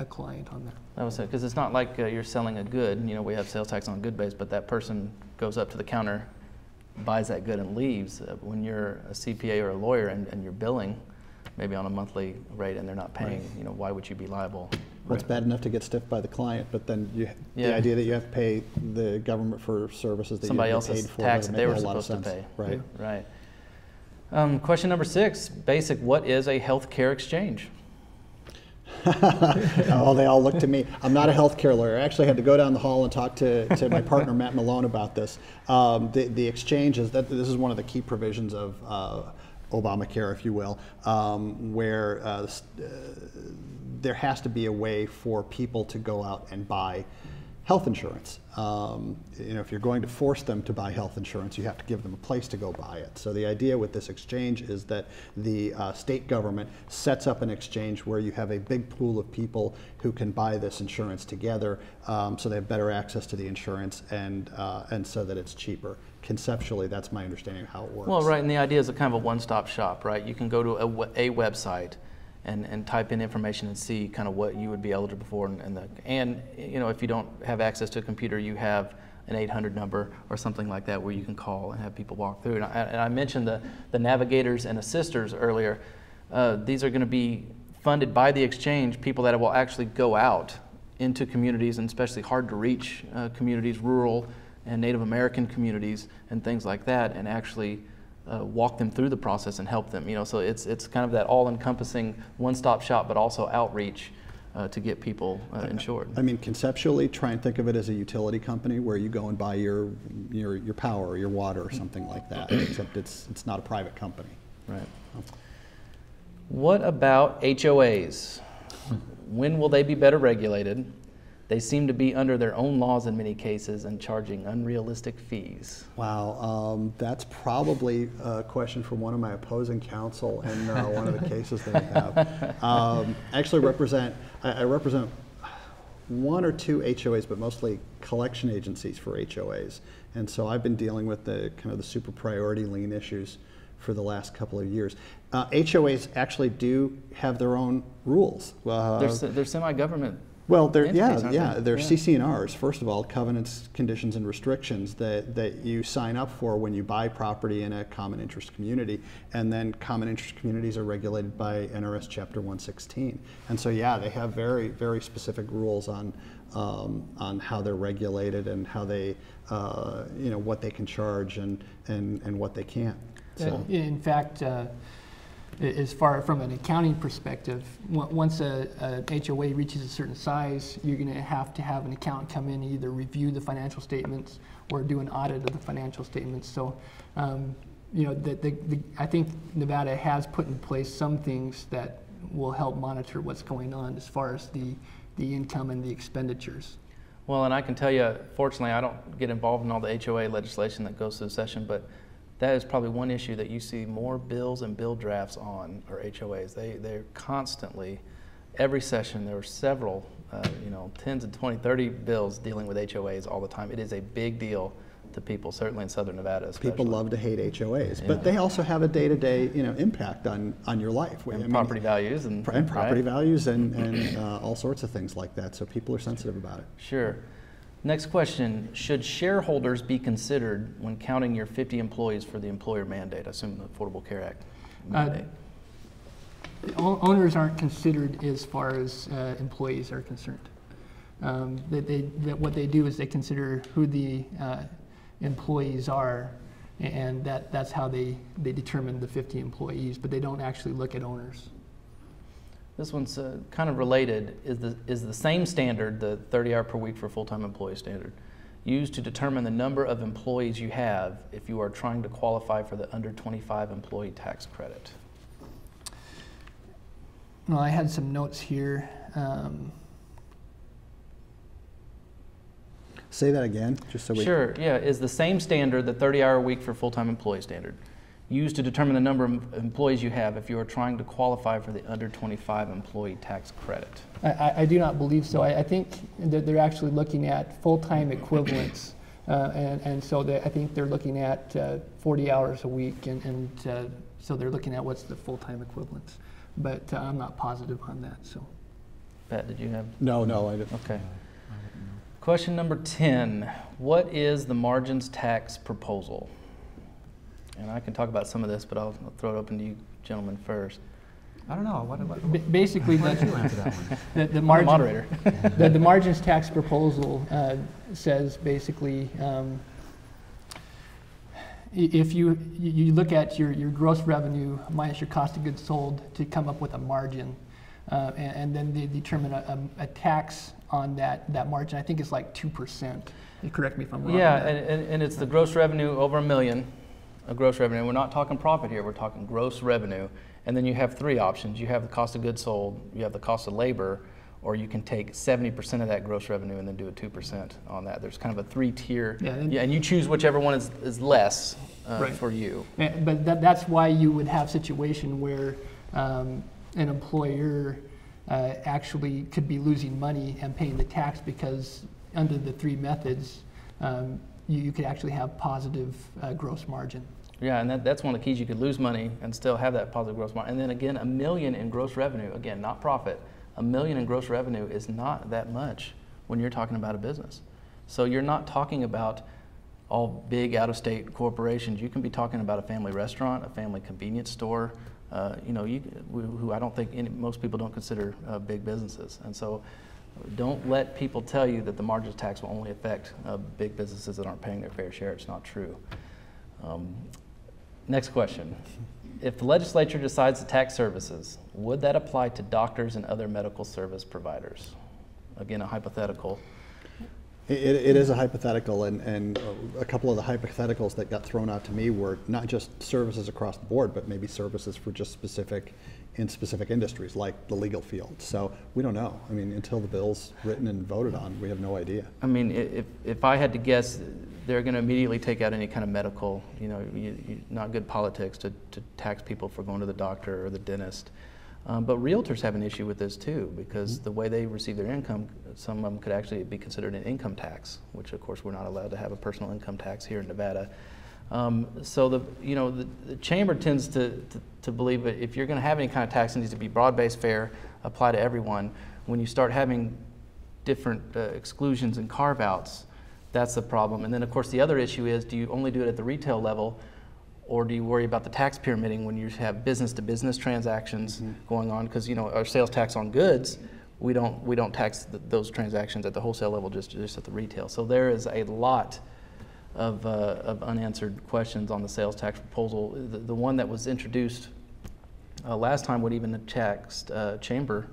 a client on that. That was it, because it's not like you're selling a good. You know, we have sales tax on a good base, but that person goes up to the counter, buys that good, and leaves. When you're a CPA or a lawyer and you're billing, maybe on a monthly rate, and they're not paying, you know, why would you be liable? Well, it's bad enough to get stiffed by the client, but then the idea that you have to pay the government for services that somebody you else's paid for tax doesn't that they make were a whole lot of supposed to sense. pay. Right. Right. Question number 6, basic. What is a healthcare exchange? Oh, they all look to me. I'm not a healthcare lawyer. I actually had to go down the hall and talk to my partner Matt Malone about this. The exchange is that this is one of the key provisions of Obamacare, if you will, where there has to be a way for people to go out and buy health insurance. You know, if you're going to force them to buy health insurance, you have to give them a place to go buy it. So the idea with this exchange is that the state government sets up an exchange where you have a big pool of people who can buy this insurance together, so they have better access to the insurance, and so that it's cheaper. Conceptually, that's my understanding of how it works. Well, right, and the idea is a kind of a one-stop shop, right? You can go to a website and type in information and see kind of what you would be eligible for, and you know, if you don't have access to a computer, you have an 800 number or something like that where you can call and have people walk through. And I mentioned the navigators and assisters earlier. These are going to be funded by the exchange, people that will actually go out into communities, and especially hard to reach communities, rural and Native American communities and things like that, and actually walk them through the process and help them. You know, so it's kind of that all-encompassing one-stop shop, but also outreach to get people insured. I mean, conceptually, try and think of it as a utility company where you go and buy your power or your water or something like that, except it's not a private company. Right. What about HOAs? When will they be better regulated? They seem to be under their own laws in many cases and charging unrealistic fees. Wow, that's probably a question for one of my opposing counsel in one of the cases that we have. Actually, I represent one or two HOAs, but mostly collection agencies for HOAs. And so I've been dealing with the kind of the super priority lien issues for the last couple of years. HOAs actually do have their own rules. They're semi-government. Well, they're CC&Rs. First of all, covenants, conditions, and restrictions that you sign up for when you buy property in a common interest community, and then common interest communities are regulated by NRS Chapter 116. And so, yeah, they have very, very specific rules on how they're regulated and how they, you know, what they can charge and what they can't. So. In fact. As far from an accounting perspective, once a HOA reaches a certain size, you're going to have an accountant come in and either review the financial statements or do an audit of the financial statements. So, you know, I think Nevada has put in place some things that will help monitor what's going on as far as the income and the expenditures. Well, and I can tell you, fortunately, I don't get involved in all the HOA legislation that goes through the session, but that is probably one issue that you see more bills and bill drafts on are HOAs. They're constantly, every session, there are several, 10s and 20, 30 bills dealing with HOAs all the time. It is a big deal to people, certainly in Southern Nevada especially. People love to hate HOAs, but they also have a day-to-day impact on your life. And property values. And property values and all sorts of things like that, so people are sensitive about it. Sure. Next question, should shareholders be considered when counting your 50 employees for the employer mandate? I assume the Affordable Care Act mandate. Owners aren't considered as far as employees are concerned. What they do is they consider who the employees are, and that's how they determine the 50 employees, but they don't actually look at owners. This one's kind of related. Is the same standard, the 30 hour per week for full-time employee standard, used to determine the number of employees you have if you are trying to qualify for the under 25 employee tax credit? Well, I had some notes here. Say that again, just so we... Sure, yeah. Is the same standard, the 30 hour week for full-time employee standard, used to determine the number of employees you have if you are trying to qualify for the under 25 employee tax credit? I do not believe so. I think that they're actually looking at full-time equivalents, and so I think they're looking at 40 hours a week, and so they're looking at what's the full-time equivalents. But I'm not positive on that. So, Pat, did you have? No, I didn't. Okay. Question number 10. What is the margins tax proposal? And I can talk about some of this, but I'll throw it open to you gentlemen first. I don't know. Basically, why don't you answer that one? the margin, moderator. the margins tax proposal says basically if you look at your gross revenue minus your cost of goods sold to come up with a margin, and then they determine a tax on that margin. I think it's like 2%. Correct me if I'm wrong. Yeah, and it's the gross revenue over $1 million. A gross revenue. We're not talking profit here. We're talking gross revenue. And then you have three options. You have the cost of goods sold, you have the cost of labor, or you can take 70% of that gross revenue and then do a 2% on that. There's kind of a three-tier. Yeah, and you choose whichever one is less right. for you. But that's why you would have a situation where an employer actually could be losing money and paying the tax, because under the three methods, you could actually have positive gross margin. Yeah, and that's one of the keys. You could lose money and still have that positive gross margin. And then again, $1 million in gross revenue, again, not profit. $1 million in gross revenue is not that much when you're talking about a business. So you're not talking about all big out-of-state corporations. You can be talking about a family restaurant, a family convenience store, who I don't think most people don't consider big businesses. And so don't let people tell you that the margins tax will only affect big businesses that aren't paying their fair share. It's not true. Next question. If the legislature decides to tax services, would that apply to doctors and other medical service providers? Again, a hypothetical. It is a hypothetical, and a couple of the hypotheticals that got thrown out to me were not just services across the board, but maybe services for just specific industries, like the legal field. So we don't know. I mean, until the bill's written and voted on, we have no idea. I mean, if I had to guess, they're going to immediately take out any kind of medical, not good politics to tax people for going to the doctor or the dentist. But realtors have an issue with this too, because the way they receive their income, some of them could actually be considered an income tax, which of course we're not allowed to have a personal income tax here in Nevada. So the chamber tends to believe that if you're going to have any kind of tax, it needs to be broad-based, fair, apply to everyone. When you start having different exclusions and carve-outs, that's the problem. And then of course the other issue is, do you only do it at the retail level, or do you worry about the tax pyramiding when you have business-to-business transactions going on? Because our sales tax on goods, we don't tax those transactions at the wholesale level, just at the retail. So there is a lot of unanswered questions on the sales tax proposal. The one that was introduced last time would even tax chamber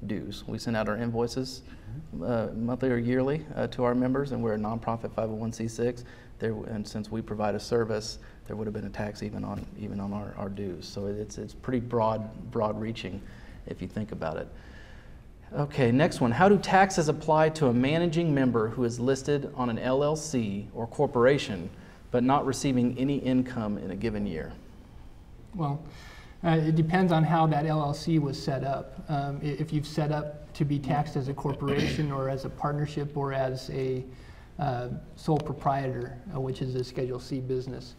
dues. We send out our invoices monthly or yearly to our members, and we're a nonprofit 501c6. And since we provide a service, there would have been a tax even on our dues. So it's pretty broad reaching if you think about it. Okay, next one. How do taxes apply to a managing member who is listed on an LLC or corporation but not receiving any income in a given year? Well, it depends on how that LLC was set up. If you've set up to be taxed as a corporation or as a partnership or as a sole proprietor, which is a Schedule C business.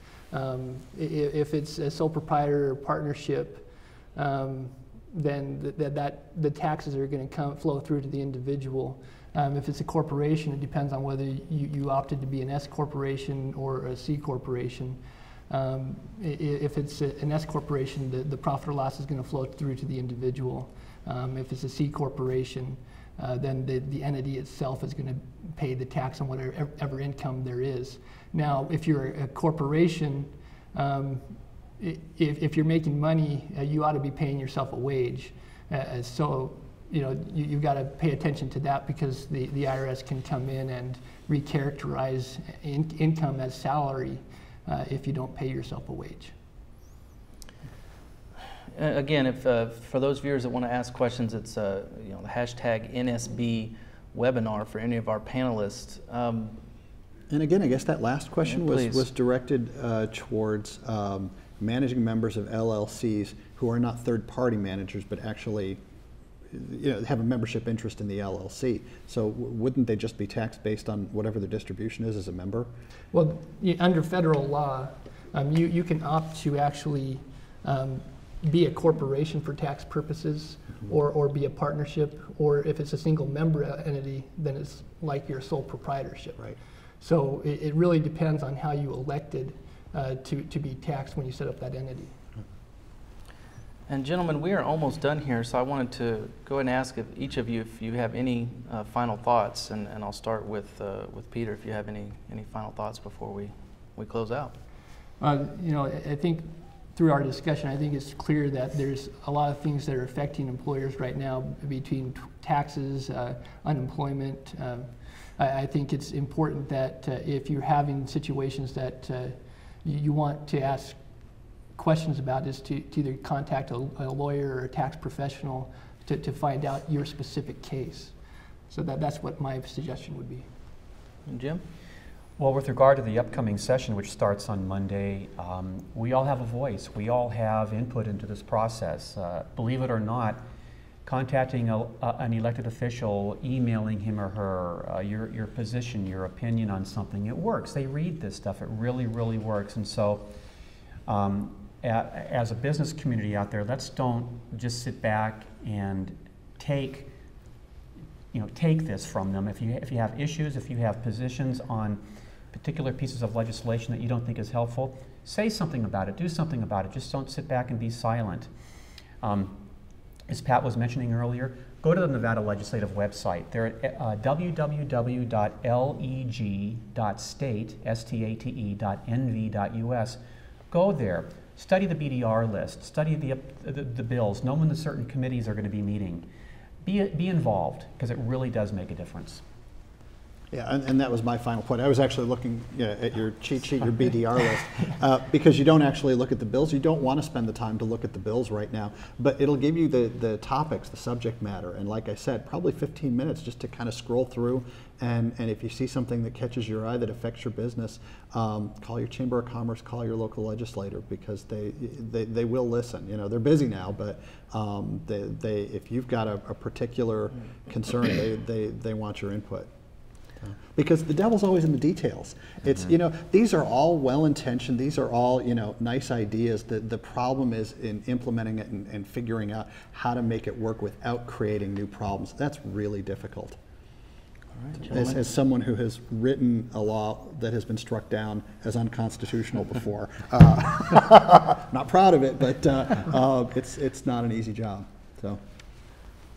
If it's a sole proprietor or partnership, then the taxes are going to flow through to the individual. If it's a corporation, it depends on whether you opted to be an S corporation or a C corporation. If it's an S corporation, the profit or loss is going to flow through to the individual. If it's a C corporation, then the entity itself is going to pay the tax on whatever income there is. Now, if you're a corporation, if you're making money, you ought to be paying yourself a wage. So, you've got to pay attention to that, because the IRS can come in and recharacterize income as salary if you don't pay yourself a wage. Again, if for those viewers that want to ask questions, it's the hashtag NSB webinar for any of our panelists. And again, I guess that last question was directed towards managing members of LLCs who are not third-party managers, but actually have a membership interest in the LLC. So wouldn't they just be taxed based on whatever their distribution is as a member? Well, under federal law, you can opt to actually be a corporation for tax purposes, or be a partnership, or if it's a single member entity, then it's like your sole proprietorship. Right. So it really depends on how you elected to be taxed when you set up that entity. And gentlemen, we are almost done here, so I wanted to go ahead and ask each of you if you have any final thoughts, and I'll start with Peter, if you have any final thoughts before we close out. I think through our discussion, I think it's clear that there's a lot of things that are affecting employers right now, between taxes, unemployment. I think it's important that if you're having situations that you want to ask questions about, is to either contact a lawyer or a tax professional to find out your specific case. So that's what my suggestion would be. And Jim? Well, with regard to the upcoming session, which starts on Monday, we all have a voice. We all have input into this process. Believe it or not, contacting an elected official, emailing him or her, your position, your opinion on something, it works. They read this stuff. It really, really works. And so as a business community out there, let's don't just sit back and take this from them. If you have issues, if you have positions on particular pieces of legislation that you don't think is helpful, say something about it, do something about it. Just don't sit back and be silent. As Pat was mentioning earlier, go to the Nevada Legislative website. They're at www.leg.state.nv.us. Go there, study the BDR list, study the bills, know when the certain committees are going to be meeting. Be involved, because it really does make a difference. Yeah, and that was my final point. I was actually looking at your cheat sheet, your BDR list, because you don't actually look at the bills. You don't want to spend the time to look at the bills right now, but it'll give you the topics, the subject matter, and like I said, probably 15 minutes just to kind of scroll through, and if you see something that catches your eye that affects your business, call your Chamber of Commerce, call your local legislator, because they will listen. They're busy now, but if you've got a particular concern, they want your input. Because the devil's always in the details. It's these are all well-intentioned. These are all nice ideas. The problem is in implementing it and figuring out how to make it work without creating new problems. That's really difficult. All right, as someone who has written a law that has been struck down as unconstitutional before, not proud of it, but it's not an easy job. So,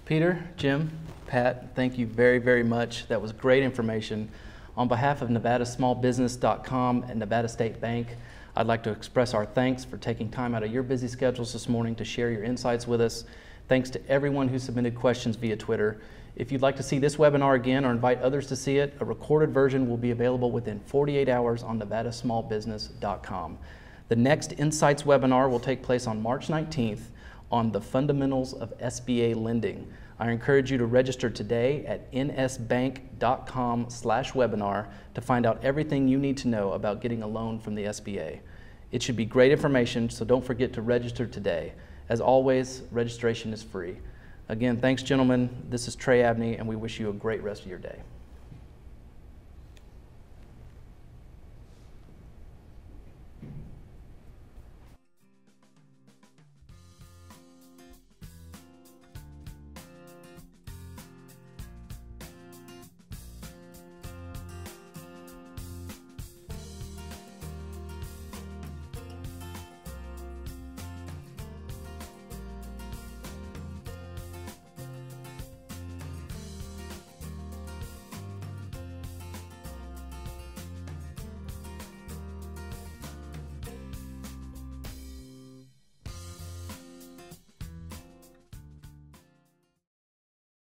Peter, Jim, Pat, thank you very, very much. That was great information. On behalf of NevadaSmallBusiness.com and Nevada State Bank, I'd like to express our thanks for taking time out of your busy schedules this morning to share your insights with us. Thanks to everyone who submitted questions via Twitter. If you'd like to see this webinar again or invite others to see it, a recorded version will be available within 48 hours on NevadaSmallBusiness.com. The next Insights webinar will take place on March 19th on the fundamentals of SBA lending. I encourage you to register today at nsbank.com/webinar to find out everything you need to know about getting a loan from the SBA. It should be great information, so don't forget to register today. As always, registration is free. Again, thanks, gentlemen. This is Trey Abney, and we wish you a great rest of your day.